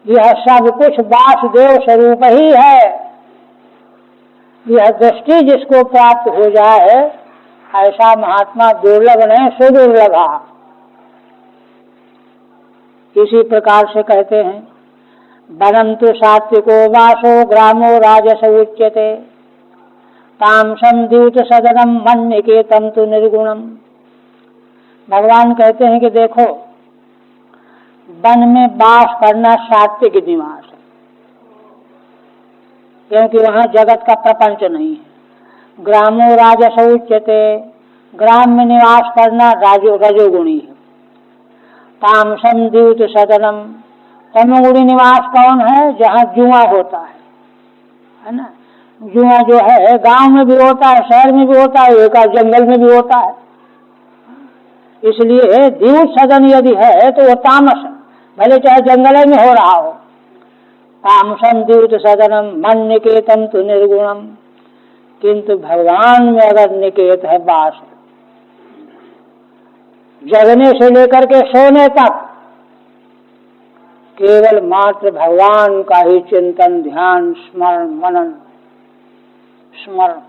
यह सब कुछ वासुदेव स्वरूप ही है। यह दृष्टि जिसको प्राप्त हो जाए ऐसा महात्मा दुर्लभ नहीं, सुदुर्लभा। इसी प्रकार से कहते हैं वनम तो सात्विको वासो ग्रामो राजस उच्यते तामसम द्यूत सदनम मन निकेतम तो निर्गुणम। भगवान कहते हैं कि देखो, वन में वास करना सात्विक निवास है, क्योंकि वहां जगत का प्रपंच नहीं है। ग्रामो राजस उच्यते, ग्राम में निवास करना रजोगुणी है। तामसम द्यूत सदनम, तमोगुणी निवास कौन है? जहाँ जुआ होता है ना। जुआ जो है गांव में भी होता है, शहर में भी होता है, एक जंगल में भी होता है। इसलिए द्यूत सदन यदि है तो वो तामस है, भले चाहे जंगल में हो रहा हो। तामसम द्यूत सदनम मन निकेतम तो निर्गुणम। किंतु भगवान में अगर निकेत है, वास है, जगने से लेकर के सोने तक केवल मात्र भगवान का ही चिंतन, ध्यान, स्मरण, मनन, स्मरण,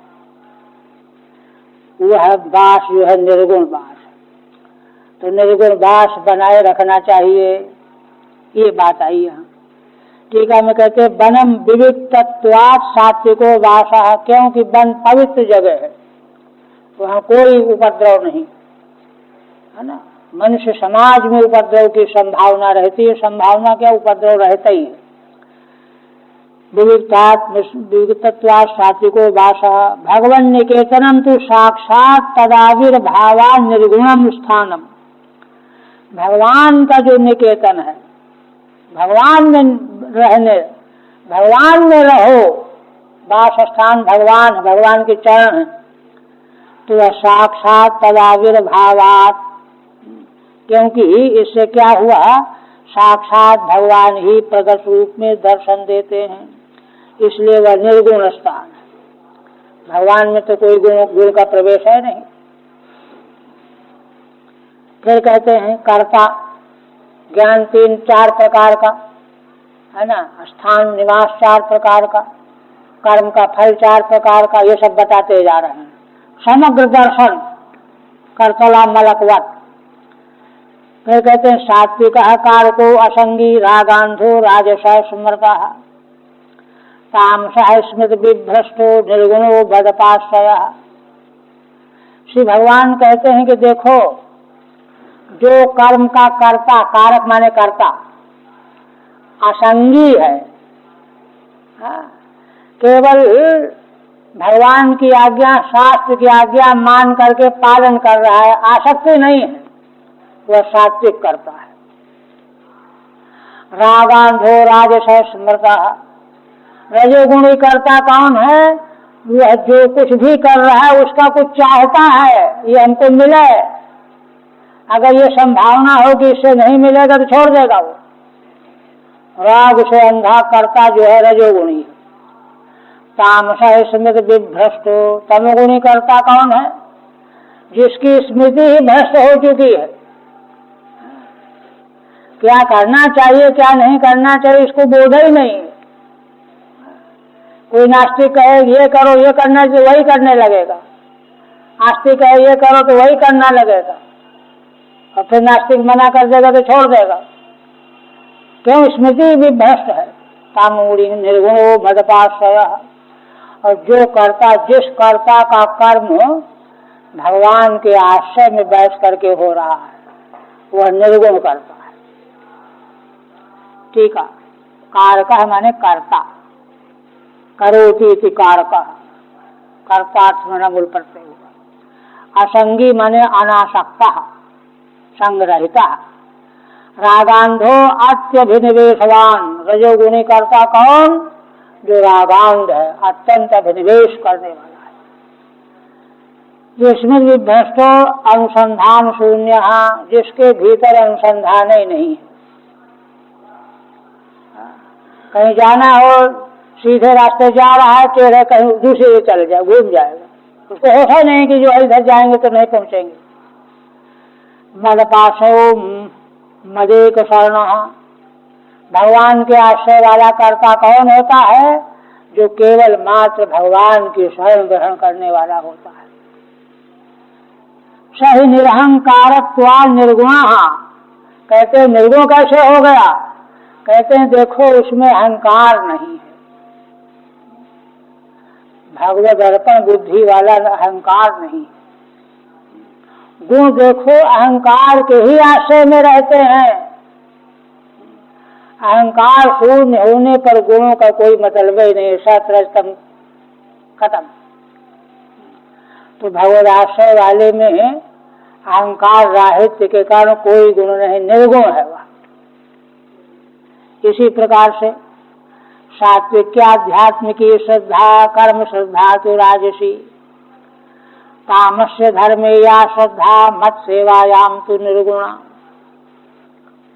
वह वास जो है निर्गुण वास। तो निर्गुण वास बनाए रखना चाहिए, ये बात आई यहाँ। टीका में कहते वनम विविक्तत्वात् सात्विको वासः, क्योंकि वन पवित्र जगह है, वहाँ कोई उपद्रव नहीं है ना। मनुष्य समाज में उपद्रव की संभावना रहती है, संभावना क्या, उपद्रव रहता ही है। विविक्तत्वात् सात्विको वासः भगवन् निकेतनम तो साक्षात तदाविर्भावान् निर्गुणम स्थानम। भगवान का जो निकेतन है, भगवान में रहने भगवान में रहो, वास स्थान भगवान, भगवान के चरण हैं, तो वह साक्षात तदाविर्भावात्, क्योंकि इससे क्या हुआ, साक्षात भगवान ही प्रकट रूप में दर्शन देते हैं, इसलिए वह निर्गुण स्थान है। भगवान में तो कोई गुण का प्रवेश है नहीं। फिर कहते हैं कर्ता, ज्ञान चार प्रकार का है ना, स्थान निवास 4 प्रकार का, कर्म का फल 4 प्रकार का, ये सब बताते जा रहे हैं। समग्र दर्शन करतला मलकवत। फिर कहते हैं सात्विक कारको असंगी रागांधो राजस स्मृता, तामस स्मृत विभ्रष्टो निर्गुणो भदपाश्रय। श्री भगवान कहते हैं कि देखो, जो कर्म का कर्ता, कारक माने कर्ता, असंगी है, केवल भगवान की आज्ञा, शास्त्र की आज्ञा मान करके पालन कर रहा है, आसक्ति नहीं है, वह सात्विक करता है। रागांधो राजस स्मृता, रजोगुणी करता कौन है, वह जो कुछ भी कर रहा है उसका कुछ चाहता है, ये हमको मिले, अगर ये संभावना हो कि इससे नहीं मिलेगा तो छोड़ देगा वो। राग से अंधा करता जो है रजोगुणी। तामस स्मृति विभ्रष्टो, तमोगुणी करता कौन है, जिसकी स्मृति ही भ्रष्ट हो चुकी है, क्या करना चाहिए क्या नहीं करना चाहिए इसको बोध ही नहीं। कोई नास्तिक कहे ये करो, ये करना चाहिए, वही करने लगेगा, आस्तिक कहे ये करो तो वही करना लगेगा, और फिर नास्तिक मना कर देगा तो छोड़ देगा, क्यों, स्मृति भी भ्रष्ट है। कामूढ़ी निर्गुणो भदपाश्रय, और जो कर्ता, जिस कर्ता का कर्म भगवान के आश्रय में बैठ करके हो रहा है, वह निर्गुण करता है। ठीक है, कारक माने कर्ता, करोति इति कारक, कर्तार्थ में मूल प्रत्यय हुआ। असंगी माने अनासक्ता, संग्रहिता। रागांधो अत्यभिनिवेशवान, रजोगुणी करता कौन, जो रागांध है, अत्यंत अभिनिवेश करने वाला है। जिसमें विभ्रष्टो अनुसंधान शून्य, जिसके भीतर अनुसंधान ही नहीं है। कहीं जाना हो, सीधे रास्ते जा रहा है, टेढ़े कहीं दूसरे चल जाए, घूम जाएगा, उसको होता नहीं कि जो इधर जाएंगे तो नहीं पहुंचेंगे। मदपाशो मदेक शरण, भगवान के आश्रय वाला कर्ता कौन होता है, जो केवल मात्र भगवान की शरण ग्रहण करने वाला होता है। सही निरहंकारत्वा निर्गुण, कहते हैं निर्गुण कैसे हो गया, कहते हैं देखो उसमें अहंकार नहीं है, भगवद अर्पण बुद्धि वाला अहंकार नहीं। गुण देखो अहंकार के ही आश्रय में रहते हैं, अहंकार शून्य होने पर गुणों का कोई मतलब ही नहीं, सतरजतम खत्म। तो भगवद आश्रय वाले में अहंकार राहित्य के कारण कोई गुण नहीं, निर्गुण है वह। इसी प्रकार से सात्विक्याध्यात्म की श्रद्धा, कर्म श्रद्धा तो राजसी, तामस्य धर्मे या श्रद्धा मत सेवायाम तो निर्गुणा।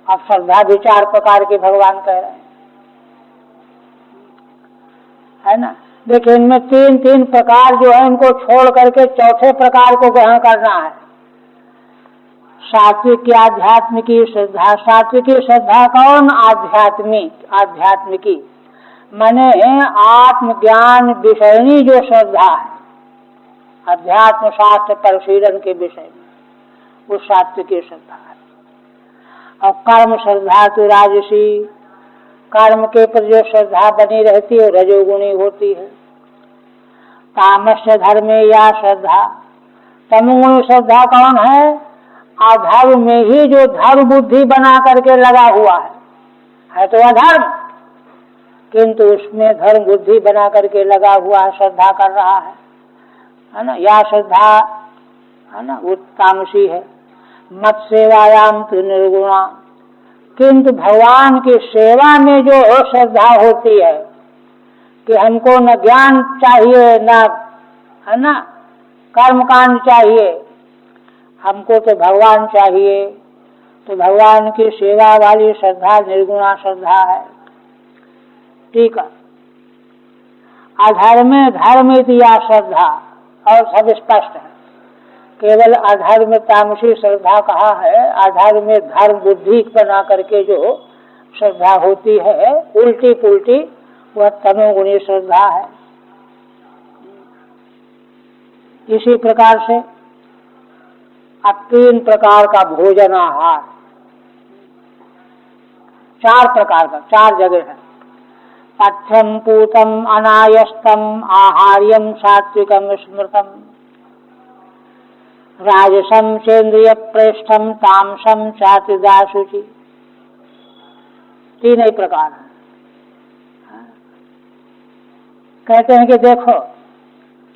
अब श्रद्धा भी 4 प्रकार के भगवान कह रहे हैं, है ना। देखिए इनमें 3 प्रकार जो है इनको छोड़ करके चौथे प्रकार को ग्रहण करना है। सात्विक आध्यात्म की श्रद्धा, सात्विकी श्रद्धा कौन, आध्यात्मिकी माने आत्मज्ञान विषयनी जो श्रद्धा है, अध्यात्म शास्त्र परिशीलन के विषय में, वो सात्विकी श्रद्धा है। और कर्म श्रद्धा तो राजसी, कर्म के प्रति जो श्रद्धा बनी रहती है रजोगुणी होती है। तामस्य धर्मे या श्रद्धा, तमोगुणी श्रद्धा कौन है, अधर्म में ही जो धर्म बुद्धि बना करके लगा हुआ है तो अधर्म, किंतु उसमें धर्म बुद्धि बना करके लगा हुआ है, श्रद्धा कर रहा है ना। या श्रद्धा है ना वो तामसी है। मत सेवायाम तो निर्गुणा, किंतु भगवान की सेवा में जो श्रद्धा होती है कि हमको न ज्ञान चाहिए न, है ना, कर्मकांड चाहिए, हमको तो भगवान चाहिए। तो भगवान की सेवा वाली श्रद्धा निर्गुणा श्रद्धा है। ठीक है। अधर्मे धर्म दिया श्रद्धा, और सब स्पष्ट है। केवल अधर्म तामसी श्रद्धा कहा है, अधर्म में धर्म बुद्धि बना करके जो श्रद्धा होती है उल्टी पुल्टी, वह तमोगुणी श्रद्धा है। इसी प्रकार से अब 3 प्रकार का भोजन आहार, 4 प्रकार का, 4 जगह है। पथ्यम पूतम अनायस्तम आहार्यम सात्विकम स्मृतम राजसम चेन्द्रिय प्रेष्ठम तामसम चातिदाशुचि। 3 ही प्रकार है। कहते हैं कि देखो,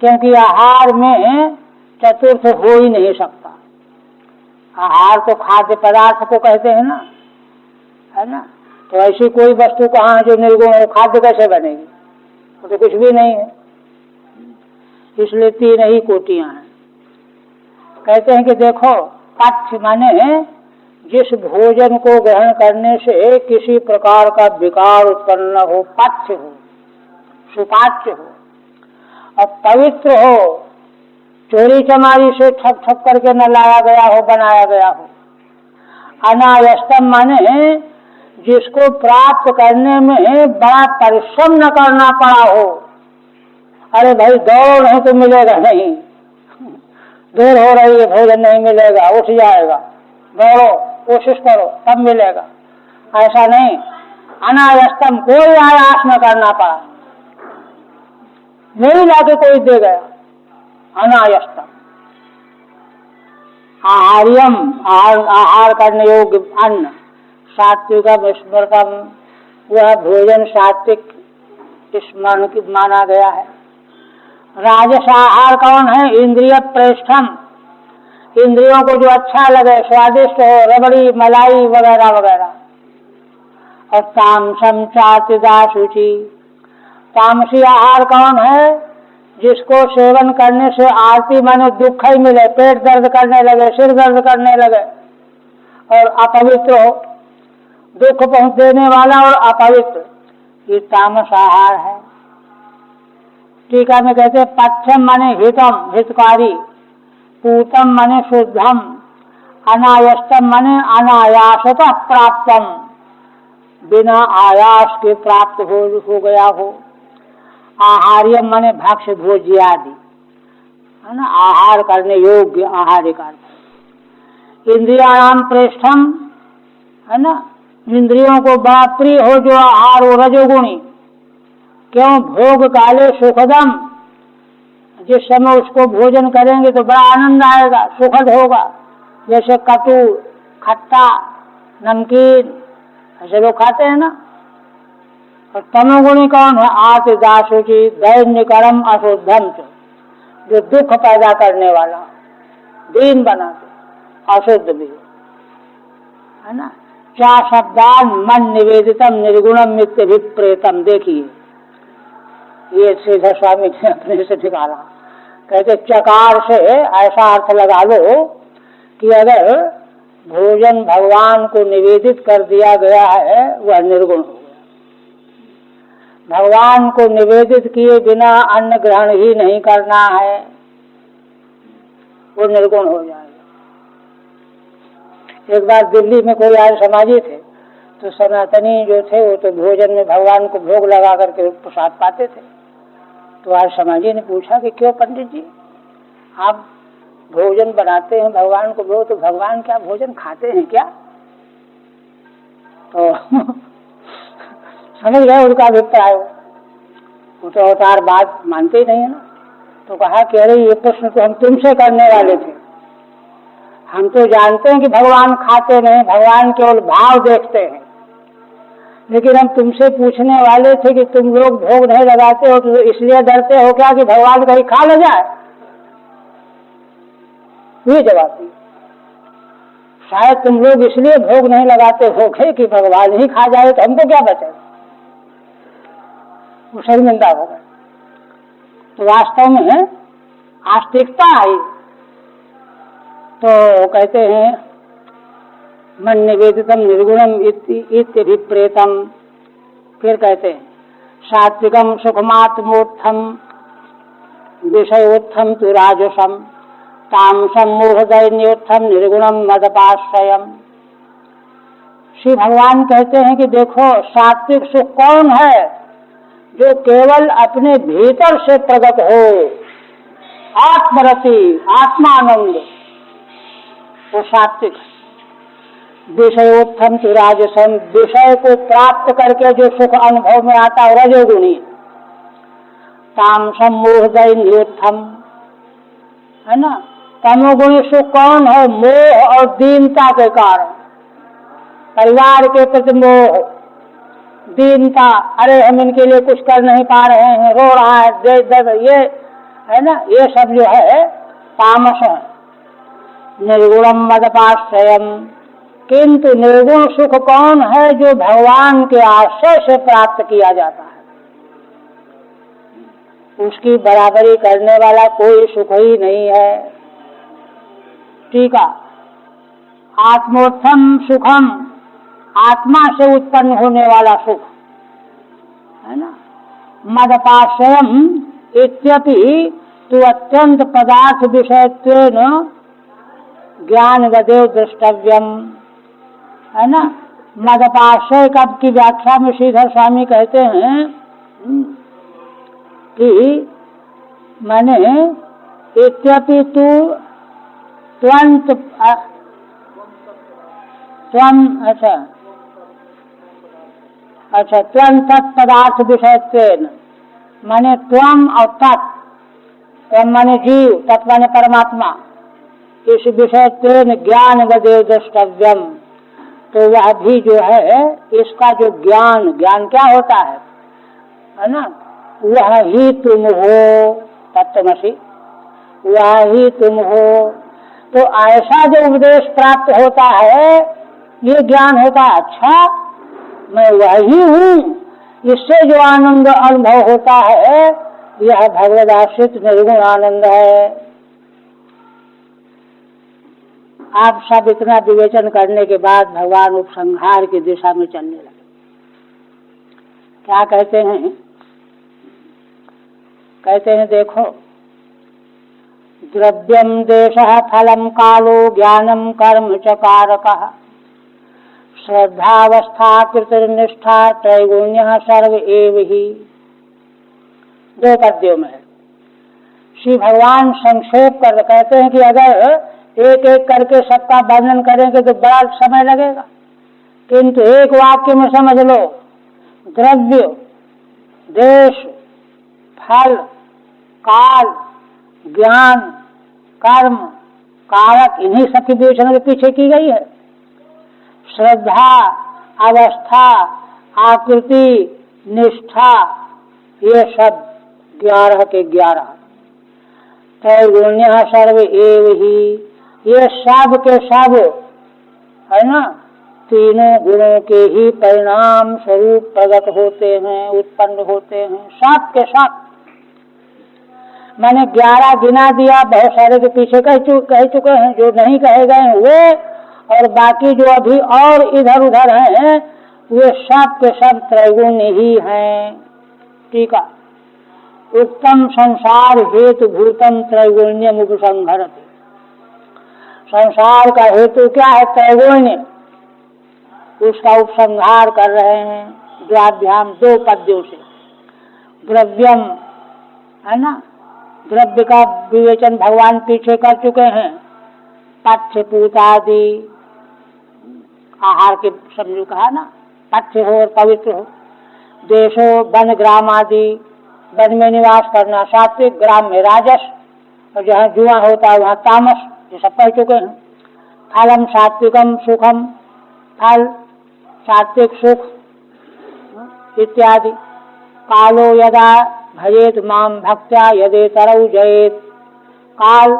क्योंकि आहार में चतुर्थ हो ही नहीं सकता। आहार तो खाद्य पदार्थ को कहते हैं ना, है ना। तो ऐसी कोई वस्तु कहाँ है जो निर्गुण हो, खाद्य कैसे बनेगी? वो तो कुछ भी नहीं है। इसलिए 3 ही कोटियां हैं। कहते हैं कि देखो, पथ्य माने जिस भोजन को ग्रहण करने से किसी प्रकार का विकार उत्पन्न न हो, पथ्य हो, सुपाच्य हो और पवित्र हो, चोरी चमारी से ठप ठप करके न लाया गया हो, बनाया गया हो। अनायस्तम माने जिसको प्राप्त करने में बड़ा परिश्रम न करना पड़ा हो। अरे भाई दौड़ नहीं तो मिलेगा नहीं, देर हो रही है भोजन नहीं मिलेगा, उठ जाएगा, दौड़ो कोशिश करो तब मिलेगा, ऐसा नहीं। अनायस्तम, कोई आयास न करना पड़ा, नहीं लाके कोई दे गया, अनायस्तम। आहार्यम, आहार करने योग्य अन्न, सात्विकम स्मृतम, वह भोजन सात्विक स्मरण माना गया है। राजस आहार कौन है? इंद्रिय प्रेष्ठम, इंद्रियों को जो अच्छा लगे, स्वादिष्ट हो, रबड़ी मलाई वगैरह वगैरह। और तामसम चातिदाशुचि, तामसी आहार कौन है? जिसको सेवन करने से आरती माने दुख ही मिले, पेट दर्द करने लगे, सिर दर्द करने लगे और अपवित्र हो, दुख पहुंच देने वाला और अपवित्र, ये तामस आहार है। टीका में कहते पथ्यम माने हितम, हितकारी, पूतम माने शुद्धम, अनायस्तम माने अनायासतः प्राप्तम, बिना आयास के प्राप्त हो गया हो। आहार्यम माने भक्ष्य भोज्यादि, है ना, आहार करने योग्य, आहार का। इंद्रियाणाम प्रेष्ठम, है ना, इंद्रियों को बड़ा प्रिय हो जो आहार हो, रजोगुणी। क्यों? भोग काले सुखदम, जिस समय उसको भोजन करेंगे तो बड़ा आनंद आएगा, सुखद होगा। जैसे कटु, खट्टा, नमकीन, ऐसे लोग खाते हैं ना। और तमोगुणी कौन है? आतिदाशुचि, दैन्यकरम अशुद्धम, जो दुख पैदा करने वाला, दीन बनाते, अशुद्ध भी, है ना। क्या शब्दान मन निवेदितम निर्गुणम मित्यभिप्रेतम, देखिए ये सीधा स्वामी ने अपने से निकाला। कहते चकार से ऐसा अर्थ लगा लो कि अगर भोजन भगवान को निवेदित कर दिया गया है वह निर्गुण हो गया। भगवान को निवेदित किए बिना अन्न ग्रहण ही नहीं करना है, वो निर्गुण हो जाएगा। एक बार दिल्ली में कोई आर्य समाजी थे, तो सनातनी जो थे वो तो भोजन में भगवान को भोग लगा करके प्रसाद पाते थे। तो आर्य समाजी ने पूछा कि क्यों पंडित जी आप भोजन बनाते हैं भगवान को भोग, तो भगवान क्या भोजन खाते हैं क्या? तो समझ गए उनका अभिप्राय। वो तो अवतार बात मानते ही नहीं है ना। तो कहा कि अरे ये प्रश्न तो हम तुमसे करने वाले थे, हम तो जानते हैं कि भगवान खाते नहीं, भगवान केवल भाव देखते हैं, लेकिन हम तुमसे पूछने वाले थे कि तुम लोग भोग नहीं लगाते हो तो इसलिए डरते हो क्या कि भगवान कहीं खा ले जाए? ये जवाब दिया, शायद तुम लोग इसलिए भोग नहीं लगाते हो कि भगवान ही खा जाए तो हमको क्या बचे। वो शर्मिंदा हो गए। तो वास्तव में आस्तिकता आई। तो कहते हैं मन निवेदितम निर्गुणम इत्यभिप्रेतम। फिर कहते हैं सात्विकम सुखमात्मोत्थम विषयोत्थम तु राजसम तामसम मोहदैन्योत्थम निर्गुणम मदपाश्रयम। श्री भगवान कहते हैं कि देखो सात्विक सुख कौन है? जो केवल अपने भीतर से प्रकट हो, आत्मरति आत्मानंद, वो सात्विक। विषयोत्थम तु राजसम, विषय को प्राप्त करके जो सुख अनुभव में आता है रजोगुणी। तामसम मोहदैन्योत्थम, है ना। तमोगुणी सुख कौन है? मोह और दीनता के कारण, परिवार के प्रति मोह, दीनता, अरे हम इनके लिए कुछ कर नहीं पा रहे हैं, रो रहा है, दे दे, ये है ना, ये सब जो है तामस है। निर्गुणम मदपाश्रयम, किंतु निर्गुण सुख कौन है? जो भगवान के आश्रय से प्राप्त किया जाता है। उसकी बराबरी करने वाला कोई सुख ही नहीं है। ठीक है। आत्मोत्थम सुखम, आत्मा से उत्पन्न होने वाला सुख, है ना। मदपाश्रयम इत्यपि तु अत्यंत पदार्थ विषयत्वेन ज्ञान गदेव द्रष्टव्यम, है ना। मदपाश्रय कब की व्याख्या में श्रीधर स्वामी कहते हैं कि माने इत्यपि तु त्वंत अच्छा त्वं तत्पदार्थ विषयत्वेन, माने त्वम और तत्, त्वम माने जीव, तत् माने परमात्मा, इस विषयत्वेन ज्ञान गदेव द्रष्टव्यम। तो वह भी जो है इसका जो ज्ञान, ज्ञान क्या होता है ना, वह ही तुम हो, तत्त्वमसि, वह ही तुम हो। तो ऐसा जो उपदेश प्राप्त होता है ये ज्ञान होता है, अच्छा मैं वही हूँ। इससे जो आनंद अनुभव होता है यह भगवदाश्रित निर्गुण आनंद है। आप सब इतना विवेचन करने के बाद भगवान उपसंहार की दिशा में चलने लगे। क्या कहते हैं? कहते हैं देखो, द्रव्यम देशः फलम कालो ज्ञानम कर्म च कारकः श्रद्धावस्था कृतनिष्ठा त्रैगुण्यः सर्व एव ही। दो पद्यों में श्री भगवान संक्षेप कर कहते हैं कि अगर एक एक करके सबका वर्णन करेंगे तो बड़ा समय लगेगा, किंतु एक वाक्य में समझ लो, द्रव्य, देश, फल, काल, ज्ञान, कर्म, कारक, इन्हीं सब की विवेचना के पीछे की गई है। श्रद्धा, अवस्था, आकृति, निष्ठा, ये सब 11 के 11। त्रैगुण्यः सर्व एव ही, ये सब के सब, है ना, तीनों गुणों के ही परिणाम स्वरूप प्रकट होते हैं, उत्पन्न होते हैं, सब के सब। मैंने 11 गिना दिया, बहुत सारे के पीछे कह चुके हैं, जो नहीं कहे गए वे, और बाकी जो अभी और इधर उधर हैं वे सब के सब त्रैगुण्य ही हैं। ठीक है। उत्तम संसार हेतु भूतम त्रैगुण्यम उपसंहरति। संसार का हेतु क्या है? त्रैगुण्य। उसका उपसंहार कर रहे हैं द्वाभ्याम 2 पद्यों से। द्रव्यम, है ना, द्रव्य का विवेचन भगवान पीछे कर चुके हैं। पथ्य पूतादि, आहार के समझो कहा ना, पथ्य हो और पवित्र हो। देशो वन ग्राम आदि, वन में निवास करना सात्विक, ग्राम में राजस, और जहाँ जुआ होता है वहाँ तामस, ये सब कह चुके हैं। फलम सात्विकम सुखम, फल सात्विक सुख इत्यादि। कालो यदा भजेत माम भक्त्या यदेतरौ जयेत। काल,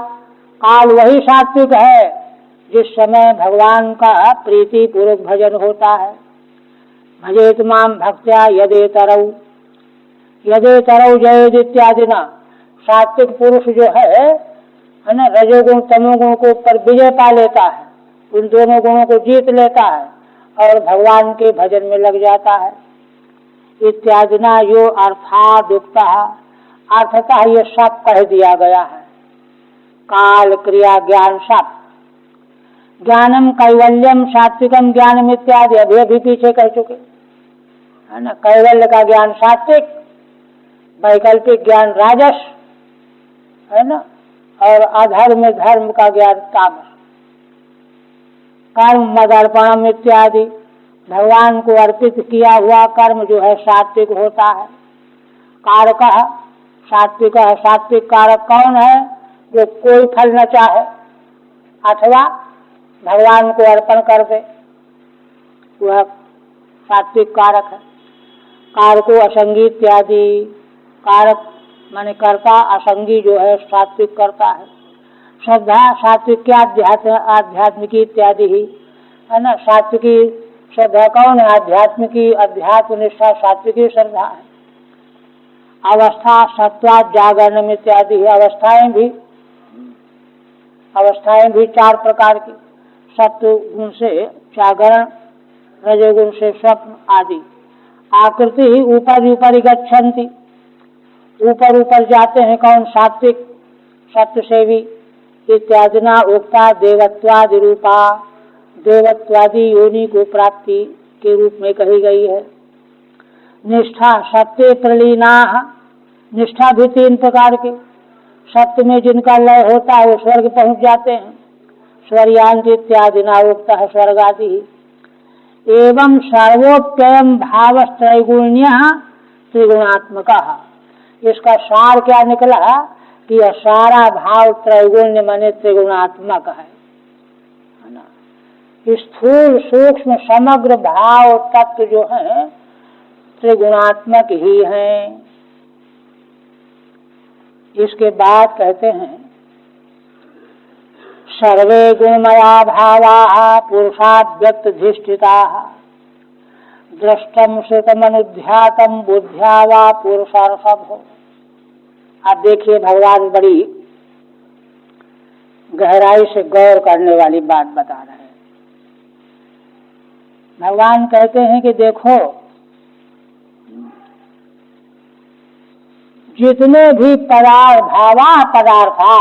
काल वही सात्विक है जिस समय भगवान का प्रीति पूर्वक भजन होता है। भजेत माम भक्त्या यदेतरौ, यदि तरौ जयेद इत्यादि ना, सात्विक पुरुष जो है ना, रजोगुण तमोगुण को ऊपर विजय पा लेता है, उन दोनों गुणों को जीत लेता है और भगवान के भजन में लग जाता है। इत्यादि ना यो अर्थादुक्ता, अर्थतः ये सब कह दिया गया है। काल क्रिया ज्ञान सब, ज्ञानम कैवल्यम सात्विकम ज्ञानम इत्यादि अभी भी पीछे कह चुके है ना। कैवल्य का ज्ञान सात्विक, वैकल्पिक ज्ञान राजस है ना, और अधर्म धर्म का ज्ञान तामस। कर्म मदर्पणम इत्यादि, भगवान को अर्पित किया हुआ कर्म जो है सात्विक होता है। कारक सात्विक, सात्विक कारक कौन है? जो कोई फल न चाहे अथवा भगवान को अर्पण कर दे, वह सात्विक कारक है। कारको असंगी इत्यादि, कारक माने कर्ता, असंगी जो है सात्विक करता है। श्रद्धा सात्विक क्या आध्यात्मिकी इत्यादि ही है ना। सात्विकी श्रद्धा कौन है? आध्यात्मिकी, अध्यात्म निष्ठा सात्विकी श्रद्धा है। अवस्था सत्वाद जागरणम इत्यादि, अवस्थाएं भी चार प्रकार की, सत्व गुण से जागरण, रजोगुण से स्वप्न आदि। आकृति ही ऊपर ऊपर गच्छन्ति, ऊपर ऊपर जाते हैं कौन? सात्विक सत्य सेवी। इत्यादि ना उक्ता देवत्वादि रूपा, देवत्वादि योनि को प्राप्ति के रूप में कही गई है। निष्ठा सत्य प्रलीना, निष्ठा भी तीन प्रकार के, सत्य में जिनका लय होता है वो स्वर्ग पहुंच जाते हैं, स्वर्यांत इत्यादि ना उक्ता है स्वर्ग आदि। एवं सर्वोप्ययम भाव त्रैगुण्य त्रिगुणात्मक, इसका सार क्या निकला कि यह सारा भाव त्रैगुण्य माने त्रिगुणात्मक है ना। स्थूल सूक्ष्म समग्र भाव तत्व जो है त्रिगुणात्मक ही हैं। इसके बाद कहते हैं सर्वे गुणमया भावा पुरुषाद्यक्तधिष्ठिता, दृष्टम श्रुतमनुध्यातम बुद्ध्या वा पुरुषार्थम। आप देखिए भगवान बड़ी गहराई से गौर करने वाली बात बता रहे हैं। भगवान कहते हैं कि देखो, जितने भी पदार्था,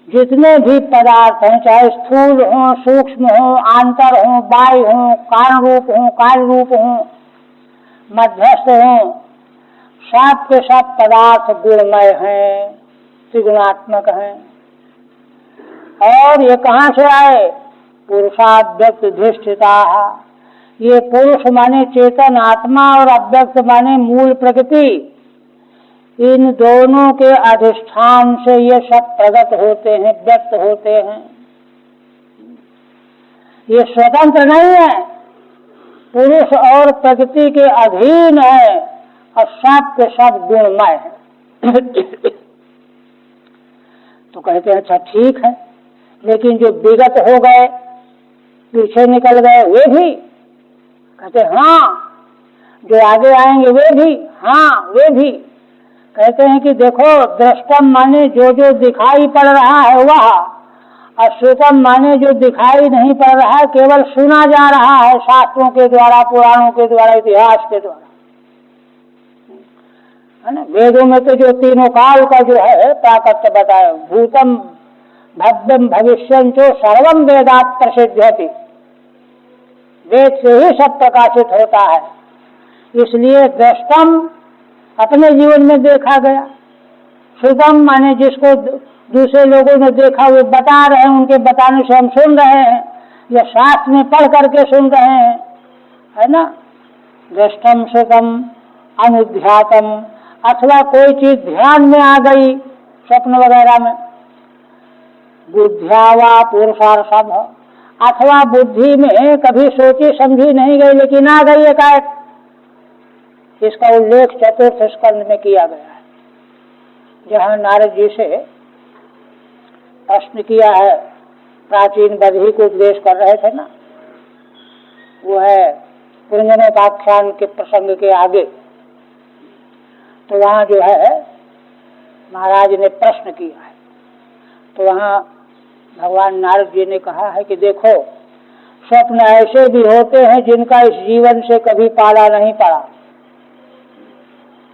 जितने भी पदार्थ हैं, चाहे स्थूल हो, सूक्ष्म हो, आंतर हो, बाह्य हो, कारण रूप हो, कार्य रूप हो, मध्यस्थ हो, सब के सब पदार्थ गुणमय हैं, त्रिगुणात्मक हैं। और ये कहाँ से आए? पुरुषाद्यक्त धिष्ठिता, ये पुरुष माने चेतन आत्मा और अव्यक्त माने मूल प्रकृति, इन दोनों के अधिष्ठान से ये सब प्रगट होते हैं, व्यक्त होते हैं। ये स्वतंत्र नहीं है, पुरुष और प्रकृति के अधीन है और सब के सब गुणमय है। तो कहते हैं अच्छा ठीक है, लेकिन जो विगत हो गए, पीछे निकल गए, वे भी? कहते हाँ। जो आगे आएंगे वे भी? हाँ वे भी। कहते हैं कि देखो, दृष्टम माने जो जो दिखाई पड़ रहा है वह, और श्रुतम माने जो दिखाई नहीं पड़ रहा है, केवल सुना जा रहा है शास्त्रों के द्वारा, पुराणों के द्वारा, इतिहास के द्वारा, है ना। वेदों में तो जो तीनों काल का जो है प्राकट्य बताया, भूतम भव्यम भविष्यं चो सर्वम वेदात् प्रसिद्ध्यति, वेद से ही सब प्रकाशित होता है। इसलिए दृष्टम अपने जीवन में देखा गया, श्रुतम माने जिसको दूसरे लोगों ने देखा वो बता रहे हैं, उनके बताने से हम सुन रहे हैं, या शास्त्र में पढ़ करके सुन रहे हैं, है ना। दृष्टम श्रुतम अनुध्यातम, अथवा कोई चीज ध्यान में आ गई स्वप्न वगैरह में, बुद्ध्या वा पुरुषार्थम, अथवा बुद्धि में कभी सोची समझी नहीं गई लेकिन आ गई एकाएक। इसका उल्लेख चतुर्थ स्कंद में किया गया है, जहाँ नारद जी से प्रश्न किया है, प्राचीन बदही को उपदेश कर रहे थे ना, वो है पुरंजनोपाख्यान के प्रसंग के आगे। तो वहाँ जो है महाराज ने प्रश्न किया है। तो वहाँ भगवान नारद जी ने कहा है कि देखो, स्वप्न ऐसे भी होते हैं जिनका इस जीवन से कभी पाला नहीं पड़ा,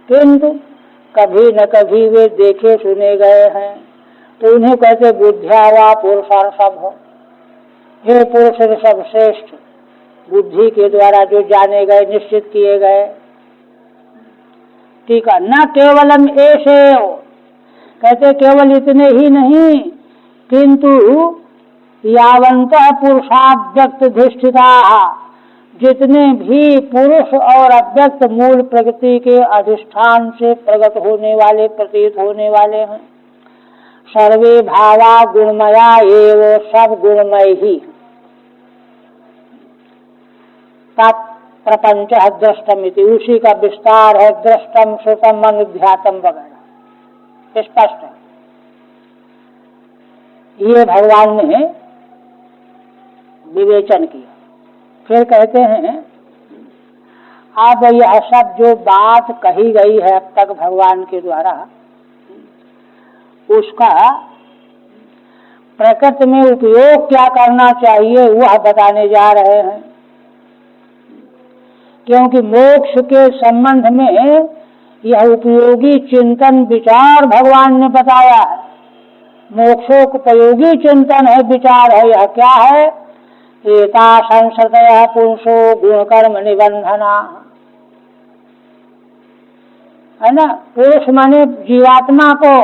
किंतु कभी न कभी वे देखे सुने गए हैं, तो उन्हें कहते बुद्धिया वा पुरुषार्थम हो। हे पुरुष सब श्रेष्ठ, बुद्धि के द्वारा जो जाने गए, निश्चित किए गए। ठीक है, न केवलम ऐसे हो, कहते केवल इतने ही नहीं, किंतु यावंत पुरुषाव्यक्त धिष्ठिता, जितने भी पुरुष और अव्यक्त मूल प्रकृति के अधिष्ठान से प्रकट होने वाले, प्रतीत होने वाले हैं, सर्वे भावा गुणमया एवं, सब गुणमय ही। प्रपंच दृष्टम इति, उसी का विस्तार है दृष्टम श्रुतम अनुध्यातम वगैरह, स्पष्ट है। ये भगवान ने विवेचन किया। फिर कहते हैं अब यह सब जो बात कही गई है अब तक भगवान के द्वारा, उसका प्रकृति में उपयोग क्या करना चाहिए वह बताने जा रहे हैं। क्योंकि मोक्ष के संबंध में यह उपयोगी चिंतन विचार भगवान ने बताया है। मोक्षोपयोगी चिंतन है, विचार है। यह क्या है? एता संसृतयः पुरुषो गुणकर्म निबंधना, है ना। पुरुष माने जीवात्मा को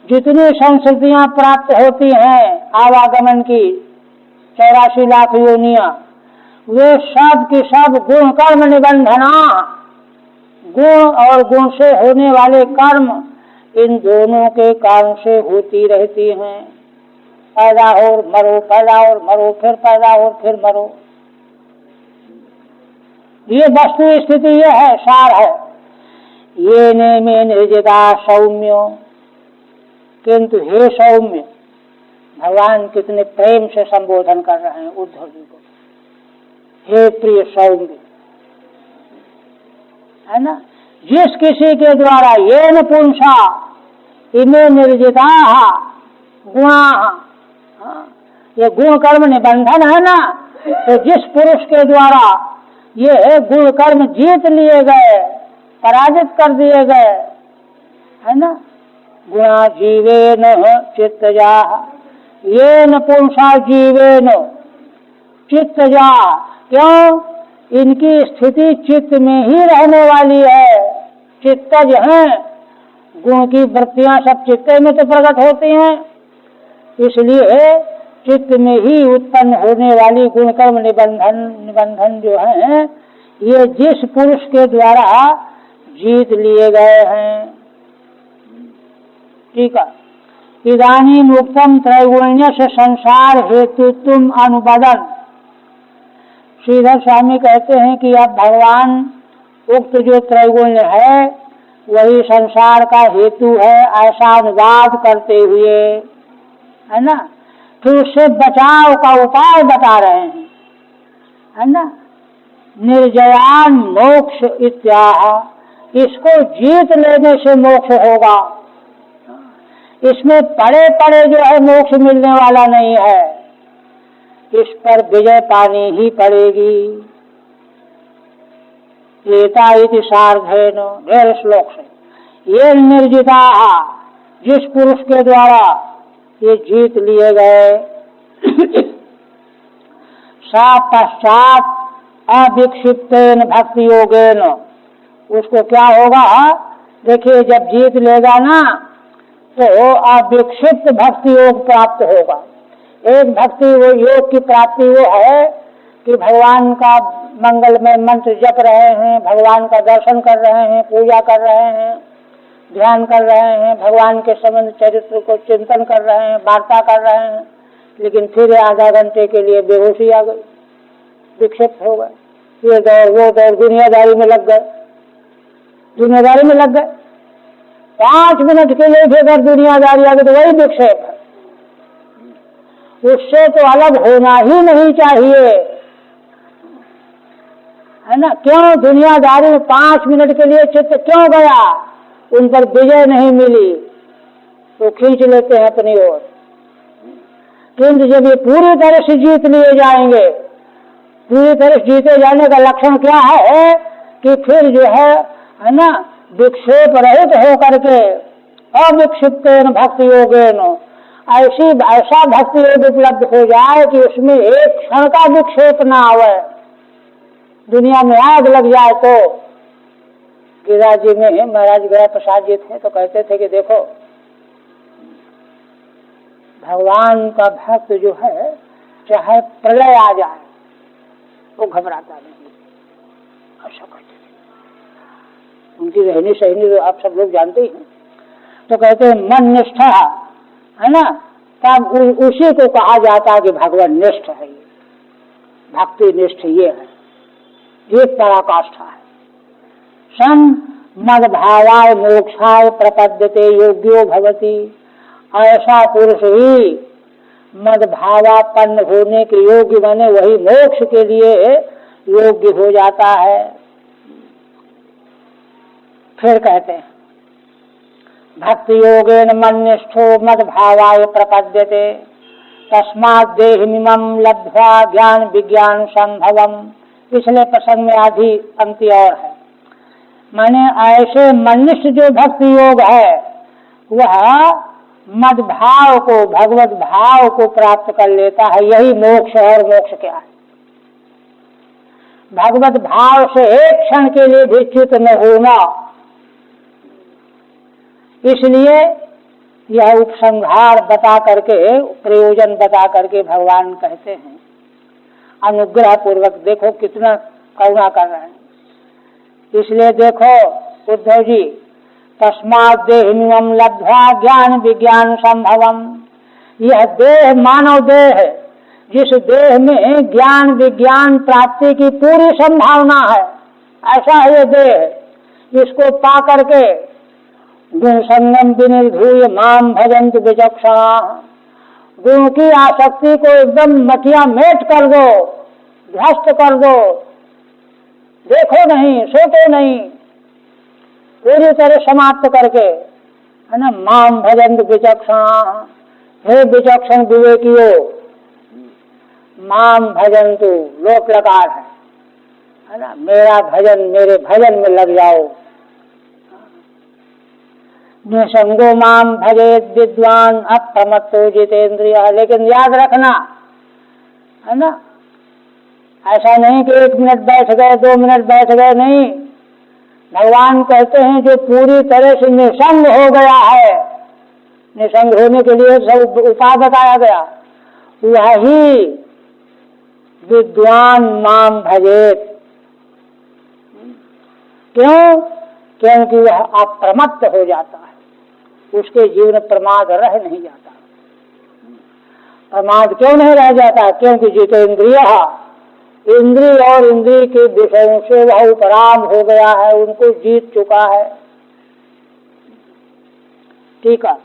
जितनी संस्कृतियां प्राप्त होती हैं आवागमन की, 84 लाख योनियां, वे सब की सब गुण कर्म निबंधना, गुण और गुण से होने वाले कर्म, इन दोनों के कारण से होती रहती हैं। पैदा हो मरो, पैदा और मरो, फिर पैदा और फिर मरो। ये वस्तु स्थिति ये है, सार है। ये ने में निर्जिता सौम्यो, किंतु हे सौम्य, भगवान कितने प्रेम से संबोधन कर रहे हैं उद्धव जी को। हे प्रिय सौम्य, है ना। जिस किसी के द्वारा ये न पुंसा इमे निर्जिता गुणा, ये गुण कर्म निबंधन है ना, तो जिस पुरुष के द्वारा ये गुण कर्म जीत लिए गए, पराजित कर दिए गए, है ना। गुणा जीवेन चित्तजा, ये न पुंसा जीवेन चित्तजा, क्यों? इनकी स्थिति चित्त में ही रहने वाली है। चित्तज हैं, गुण की वृत्तियां सब चित्त में तो प्रकट होती हैं, इसलिए चित्त में ही उत्पन्न होने वाली गुण कर्म निबंधन जो है, ये जिस पुरुष के द्वारा जीत लिए गए हैं। ठीक है। इदानीं मुक्तम त्रैगुण्य से संसार हेतुत्व अनुबदन, श्रीधर स्वामी कहते हैं कि अब भगवान उक्त जो त्रैगुण्य है वही संसार का हेतु है, ऐसा अनुवाद करते हुए, है ना, फिर उससे बचाव का उपाय बता रहे हैं, है ना। निर्जयान मोक्ष इत्याह, इसको जीत लेने से मोक्ष होगा। इसमें पड़े पड़े जो है मोक्ष मिलने वाला नहीं है, इस पर विजय पानी ही पड़ेगी। एता इति सार्धेन, ढेर श्लोक से, ये निर्जिता, जिस पुरुष के द्वारा ये जीत लिए गए, सा पश्चात अविक्षिप्तेन भक्ति योगेन, उसको क्या होगा? देखिए, जब जीत लेगा ना तो अविक्षिप्त भक्ति योग प्राप्त होगा। एक भक्ति वो योग की प्राप्ति वो है कि भगवान का मंगलमय मंत्र जप रहे हैं, भगवान का दर्शन कर रहे हैं, पूजा कर रहे हैं, ध्यान कर रहे हैं, भगवान के संबंध चरित्र को चिंतन कर रहे हैं, वार्ता कर रहे हैं, लेकिन फिर आधा घंटे के लिए बेहोशी आ गई, विक्षिप्त हो गए, ये दौड़ वो दौड़, दुनियादारी में लग गए, दुनियादारी में लग गए। 5 मिनट के लिए फिर दुनियादारी आ गई तो वही विक्षेप है। उससे तो अलग होना ही नहीं चाहिए, है ना। क्यों दुनियादारी में 5 मिनट के लिए चित्त क्यों गया, उन पर विजय नहीं मिली तो खींच लेते हैं अपनी ओर। किंतु जब ये पूरी तरह से जीत लिए जाएंगे, पूरी तरह से जीते जाने का लक्षण क्या है कि फिर जो है ना, विक्षेप रहित होकर के अविक्षिप्तेन भक्ति योगेन ऐसा भक्ति योग उपलब्ध हो जाए कि उसमें एक क्षण का विक्षेप ना आवे। दुनिया में आग लग जाए तो गिरिराज जी में महाराज गया प्रसाद जी थे तो कहते थे कि देखो भगवान का भक्त जो है चाहे प्रलय आ जाए वो घबराता नहीं, ऐसा कहते थे। उनकी रहनी सहनी तो आप सब लोग जानते ही हैं। तो कहते हैं मन निष्ठा है ना, तब उसी को कहा जाता है कि भगवान निष्ठ है, भक्ति निष्ठ ये है, ये पराकाष्ठा है। सन मद भावाय मोक्षाय प्रपद्यते योग्यो भवति, ऐसा पुरुष ही मद भावापन्न होने के योग्य बने, वही मोक्ष के लिए योग्य हो जाता है। फिर कहते हैं भक्ति योगेन मन्निष्ठो मद भावाय प्रपद्यते तस्मात् देहिमिमं लब्ध्वा ज्ञान विज्ञान संभवम। पिछले प्रसंग में आधी पंक्ति और है, माने ऐसे मन्निष्ठ जो भक्ति योग है वह मद भाव को, भगवत भाव को प्राप्त कर लेता है। यही मोक्ष है। और मोक्ष क्या है? भगवत भाव से एक क्षण के लिए भी च्युत न होना। इसलिए यह उपसंहार बता करके, प्रयोजन बता करके भगवान कहते हैं अनुग्रह पूर्वक, देखो कितना करुणा कर रहे हैं। इसलिए देखो उद्धव जी, तस्मात् देहिमिमं लब्ध्वा ज्ञान विज्ञान संभवम। यह देह मानव देह है, जिस देह में ज्ञान विज्ञान प्राप्ति की पूरी संभावना है, ऐसा है ये देह। इसको पा करके गुण संगम विनिर्धूय माम भजंत विचक्षणा, गुण की आसक्ति को एकदम मटिया मेट कर दो, ध्वस्त कर दो, देखो नहीं, सोचो नहीं, पूरी तरह समाप्त करके, है ना। माम भजंत विचक्षणा, हे विचक्षण विवेकियो, माम भजंतु लोक लकार है ना, मेरा भजन, मेरे भजन में लग जाओ। निसंगो माम भजेत विद्वान अप्रमत्तो जितेंद्रिय। लेकिन याद रखना, है ना, ऐसा नहीं कि 1 मिनट बैठ गए, 2 मिनट बैठ गए, नहीं। भगवान कहते हैं जो पूरी तरह से निसंग हो गया है, निसंग होने के लिए सब उपाय बताया गया, वही विद्वान माम भजेत। क्यों? क्योंकि वह अप्रमत्त हो जाता है, उसके जीवन प्रमाद रह नहीं जाता। प्रमाद क्यों नहीं रह जाता? क्योंकि जितेंद्रिय, इंद्रिय और इंद्रिय के विषयों से वह उपराम हो गया है, उनको जीत चुका है। ठीक है।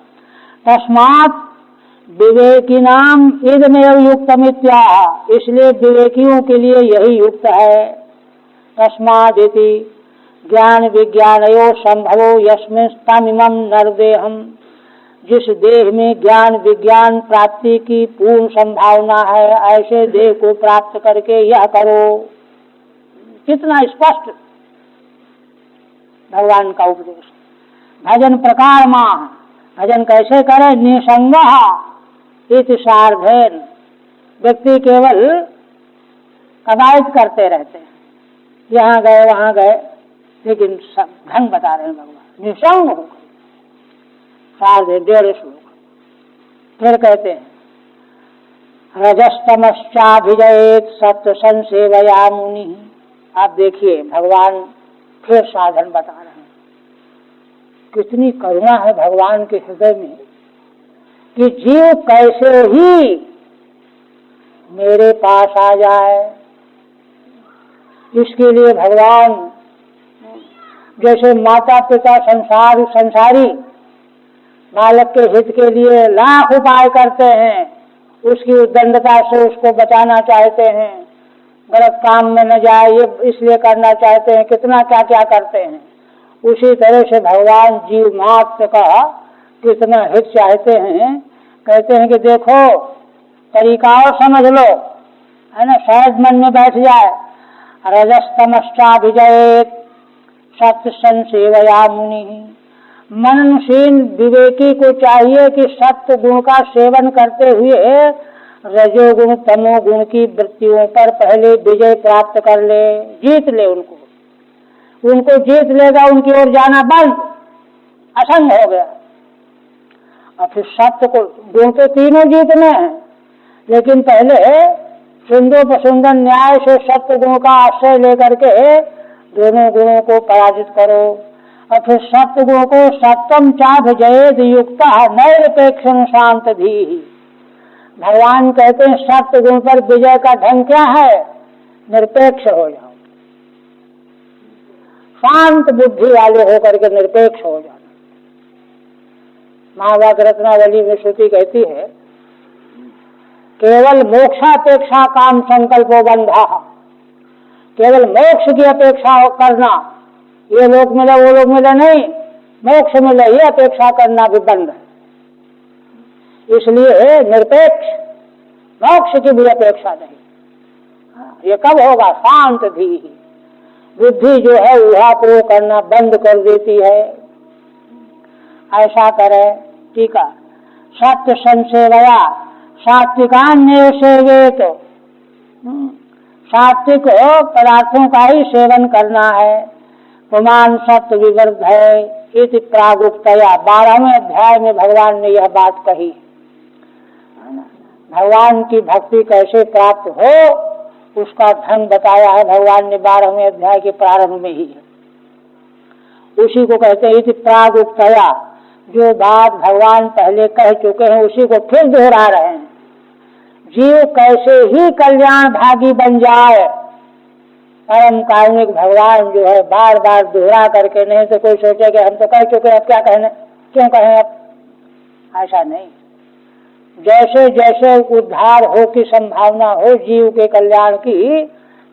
तस्मात् विवेकिनाम इदमेव युक्तमित्याह, इसलिए विवेकियों के लिए यही युक्त है। तस्मादिति ज्ञान विज्ञानयो संभवो यस्मिन् तमिमं नरदेहम, जिस देह में ज्ञान विज्ञान प्राप्ति की पूर्ण संभावना है, ऐसे देह को प्राप्त करके यह करो। कितना स्पष्ट भगवान का उपदेश। भजन प्रकार माह, भजन कैसे करें? निसंग इति सार्धेन, व्यक्ति केवल कवायद करते रहते हैं, यहाँ गए वहाँ गए, लेकिन सब ढंग बता रहे हैं भगवान। निसंग हो सार्धे 1.5 श्लोक। फिर कहते हैं रजस्तमश्चाभिजयेत सत्व संसेवया मुनि। आप देखिए भगवान फिर साधन बता रहे हैं। कितनी करुणा है भगवान के हृदय में कि जीव कैसे ही मेरे पास आ जाए। इसके लिए भगवान जैसे माता पिता संसारी बालक के हित के लिए लाख उपाय करते हैं, उसकी उद्दंडता से उसको बचाना चाहते हैं, गलत काम में न जाए, ये इसलिए करना चाहते हैं, कितना क्या क्या करते हैं। उसी तरह से भगवान जीव मात्र का कितना हित चाहते हैं। कहते हैं कि देखो तरीकाओं समझ लो, है ना, शायद मन में बैठ जाए। रजस्तमश्चाभिजयेत सत्य संसेवया मुनि। मननशील विवेकी को चाहिए कि सत्य गुण का सेवन करते हुए रजोगुण तमोगुण की वृत्तियों पर पहले विजय प्राप्त कर ले, जीत ले उनको जीत लेगा, उनकी ओर जाना बंद, असंग हो गया। और फिर सत्य को, गुण तो तीनों जीतने हैं, लेकिन पहले सुंदर प्रसुंदर न्याय से सत्य गुण का आश्रय लेकर के दोनों गुणों को पराजित करो। और फिर सत्य गुण को सत्यम चाभिजयेद युक्ता नैरपेक्षण शांत भी। भगवान कहते हैं सत्य गुण पर विजय का ढंग क्या है? निरपेक्ष हो जाओ, शांत बुद्धि वाले होकर के निरपेक्ष हो जाओ। महाभारत रत्नावली में श्रुति कहती है केवल मोक्षापेक्षा काम संकल्पो बंधा। केवल मोक्ष की अपेक्षा करना, ये लोक मिले वो लोग मिले नहीं, मोक्ष मिले ये अपेक्षा करना भी बंद है। इसलिए निरपेक्ष, मोक्ष की भी अपेक्षा नहीं। ये कब होगा? शांत भी। बुद्धि जो है ऊहापोह करना बंद कर देती है। ऐसा करे। टीका सत्य संसेवया सात्विकान्य सेवेत। सात्विक पदार्थों का ही सेवन करना है। पुमान सत्य विवर्ध है इति प्रागुक्तया। 12वें अध्याय में भगवान ने यह बात कही। भगवान की भक्ति कैसे प्राप्त हो उसका ढंग बताया है भगवान ने 12वें अध्याय के प्रारंभ में ही। उसी को कहते हैं इति प्रागुक्तया। जो बात भगवान पहले कह चुके हैं उसी को फिर दोहरा रहे हैं। जीव कैसे ही कल्याण भागी बन जाए, परम कारुणिक भगवान जो है बार बार दोहरा करके, नहीं तो कोई सोचे कि हम तो कह चुके अब क्या कहने, क्यों कहें अब। ऐसा नहीं, जैसे जैसे उद्धार हो की संभावना हो जीव के कल्याण की,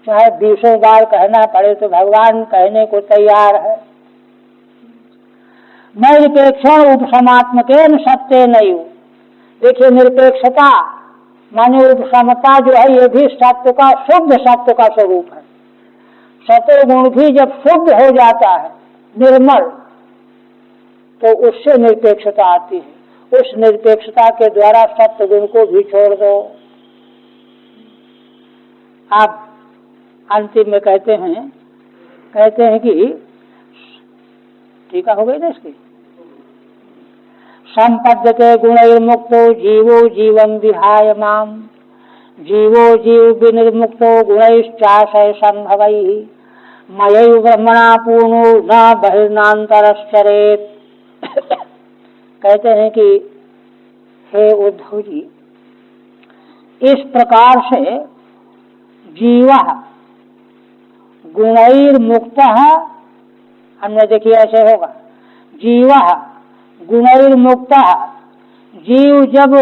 चाहे 20 बार कहना पड़े तो भगवान कहने को तैयार है। निरपेक्षण उपशमात्मकेन सत्य नहीं। देखिए निर्पेक्षता माने उपशमता जो है ये भी सत्य का, शुद्ध सत्य का स्वरूप है। सत्य गुण भी जब शुद्ध हो जाता है, निर्मल, तो उससे निरपेक्षता आती है। उस निरपेक्षता के द्वारा सत्य गुण को भी छोड़ दो। आप अंतिम में कहते हैं कि टीका हो गई ना इसकी, संपद्यते गुणैर्मुक्तो जीवो जीवं विहाय माम। जीवो जीव विनिर्मुक्तो गुणैश्चाशय संभवैः मयैव ब्रह्मणा पूर्णो न बहिर्नान्तरश्चरेत्। कहते हैं कि हे उद्धव जी, इस प्रकार से जीवः गुणैर्मुक्तः, हमने देखिए ऐसे होगा, जीवः गुणैर्मुक्तः, जीव जब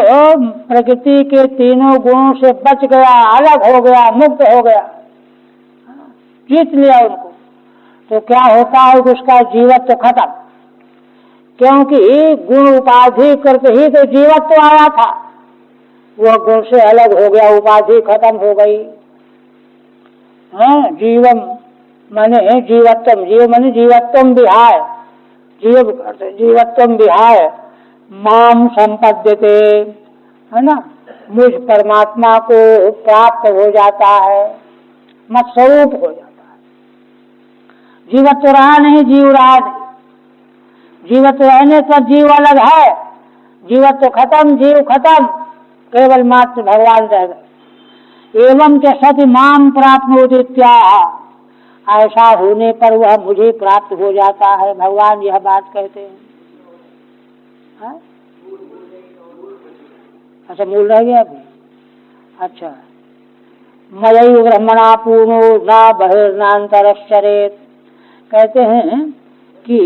प्रकृति के तीनों गुणों से बच गया, अलग हो गया, मुक्त हो गया, जीत लिया उनको, तो क्या होता है कि उसका जीवत्व खत्म। क्योंकि गुण उपाधि करके ही तो जीवत्व आया था, वह गुण से अलग हो गया, उपाधि खत्म हो गई। हाँ, जीवम माने जीवत्वम, जीव माने जीवत्वम विहाय, जीवत्वम विहाय माम संपद्यते, है ना, मुझ परमात्मा को प्राप्त हो जाता है, मत स्वरूप हो जाता है। जीवत्व रहा नहीं, जीव रहा नहीं। जीवत्व रहने पर जीव अलग है, जीवत्व खत्म, जीव खत्म, केवल मात्र भगवान रह गए। एवं च सति माम प्राप्नोति इत्याह, ऐसा होने पर वह मुझे प्राप्त हो जाता है, भगवान यह बात कहते हैं। हाँ? अच्छा, मूल रह गया अभी। अच्छा, मयैव ब्रह्मणा पूर्णो न बहिर्नान्तरश्चरेत्। कहते हैं कि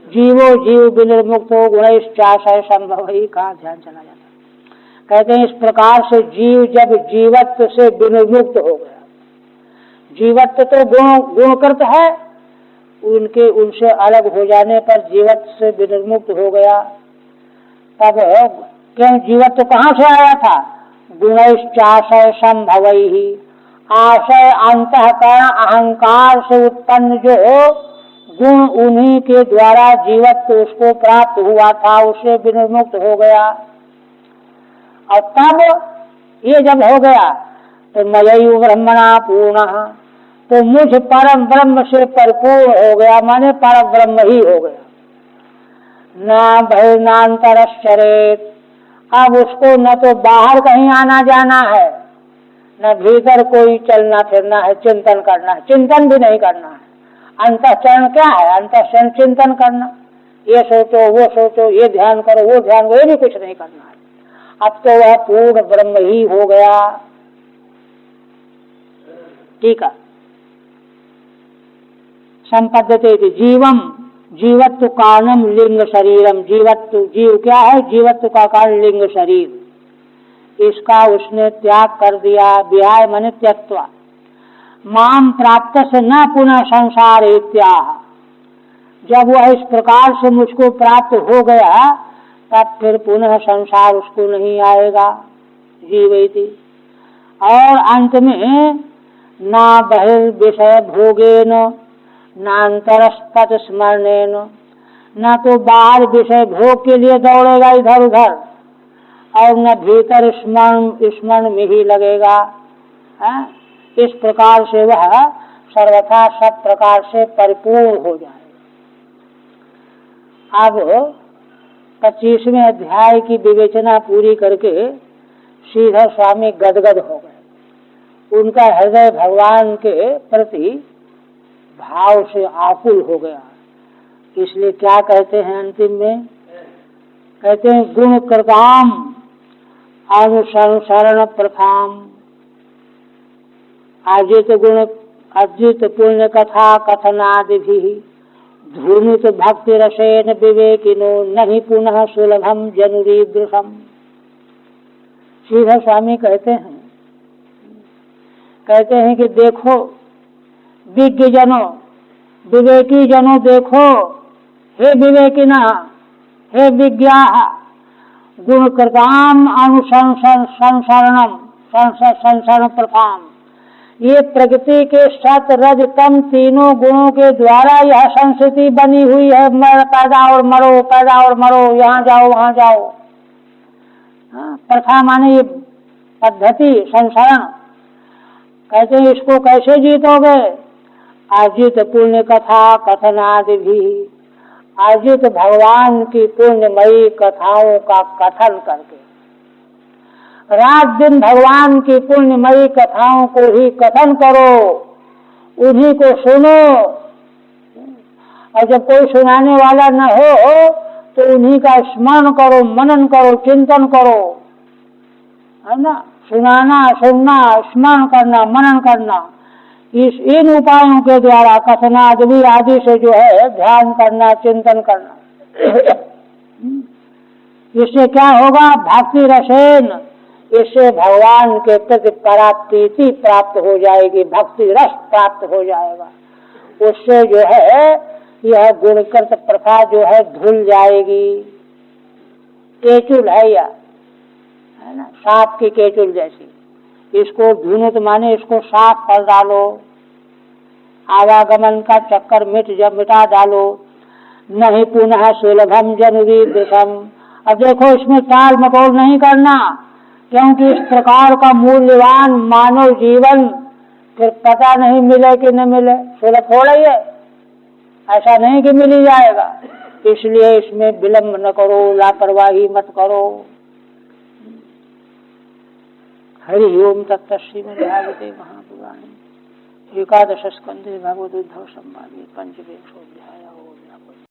जीवो जीव विनिर्मुक्तो गुणैश्चाशय संभवैः, कहाँ ध्यान चला जाता। कहते हैं इस प्रकार से जीव जब जीवत्व से विनिर्मुक्त हो गया, जीवत्व तो गुणकृत है, उनसे अलग हो जाने पर जीवत्व से विनिर्मुक्त हो गया। तब क्यों जीवत्व कहाँ से आया था? गुणैश्चाशय संभवैहि, आशय अंतःकरण अहंकार से उत्पन्न जो गुण उन्हीं के द्वारा जीवत्व उसको प्राप्त हुआ था, उससे विनिर्मुक्त हो गया। और तब ये जब हो गया तो मयैव ब्रह्मणा पूर्णः, तो मुझ परम ब्रह्म से परिपूर्ण हो गया, माने परम ब्रह्म ही हो गया। न बहिर्नान्तरश्चरेत्, अब उसको न तो बाहर कहीं आना जाना है, न भीतर कोई चलना फिरना है, चिंतन करना है, चिंतन भी नहीं करना है। अंतःचरण क्या है? अंतःचरण चिंतन करना, ये सोचो वो सोचो, ये ध्यान करो वो ध्यान करो, ये भी कुछ नहीं करना है। अब तो वह पूर्ण ब्रह्म ही हो गया। ठीक है। संपद्यते जीवम, जीवत्व कारणम लिंग शरीरम, जीवत्व जीव क्या है? जीवत्व का कारण लिंग शरीर, इसका उसने त्याग कर दिया। विहाय मन त्यक्त्वा माम प्राप्त से न पुनः संसार इत्याह, जब वह इस प्रकार से मुझको प्राप्त हो गया तब फिर पुनः संसार उसको नहीं आएगा, जीवैति। और अंत में ना बहिर्विषय भोगेन नान्तरस्तत् स्मरणेन, न तो बाहर विषय भोग के लिए दौड़ेगा इधर उधर, और न भीतर स्मरण में ही लगेगा। है? इस प्रकार से वह सर्वथा सब प्रकार से परिपूर्ण हो जाए। अब 25वें अध्याय की विवेचना पूरी करके श्रीधर स्वामी गदगद हो गए। उनका हृदय भगवान के प्रति भाव से आकुल हो गया। इसलिए क्या कहते हैं अंतिम में? कहते हैं गुण कृताम अनुसंसरण प्रथाम, अर्जित गुण अर्जित पुण्य कथा कथनादि भी धूमित भक्ति रसेन विवेकिनो नहीं पुनः सुलभम जनुरीदृशम। श्रीधर स्वामी कहते हैं कि देखो विज्ञ जनों, विवेकी जनों, देखो हे विवेकिना, हे विज्ञा, गुणकृताम अनुसंसरण प्रथाम, ये प्रकृति के सत रज तम तीनों गुणों के द्वारा यह संस्कृति बनी हुई है। पैदा और मरो, पैदा और मरो, यहाँ जाओ वहाँ जाओ। प्रथा माने ये पद्धति, संसरण। कहते हैं इसको कैसे जीतोगे? अर्जित पुण्य कथा कथनादि भी, अर्जित भगवान की पुण्यमयी कथाओं का कथन करके, रात दिन भगवान की पुण्यमयी कथाओं को ही कथन करो, उन्हीं को सुनो। और जब कोई सुनाने वाला न हो तो उन्हीं का स्मरण करो, मनन करो, चिंतन करो, है ना। सुनाना, सुनना, स्मरण करना, मनन करना, इन उपायों के द्वारा कथनादि आदि से जो है ध्यान करना, चिंतन करना। इससे क्या होगा? भक्ति रसेन, इससे भगवान के प्रति पराप्रीति प्राप्त हो जाएगी, भक्ति रस प्राप्त हो जाएगा। उससे जो है यह गुणकृत प्रथा जो है धुल जाएगी। केचुल है यह, है ना, सांप की केचुल जैसी। इसको धुनुत माने इसको साफ कर डालो, आवागमन का चक्कर मिटा डालो। नहीं पुनः सुलभम जनुरीदृशम, अब देखो इसमें टाल मटोल नहीं करना, क्योंकि इस प्रकार का मूल्यवान मानव जीवन फिर पता नहीं मिले कि न मिले, सुलभ हो रही है, ऐसा नहीं कि मिल ही जाएगा। इसलिए इसमें विलंब न करो, लापरवाही मत करो। हरि ओम तत्त श्रीमद्भागवते महापुराणे एकादश स्कंधे भगवद उद्धव संवादे पंचविंशोऽध्यायः।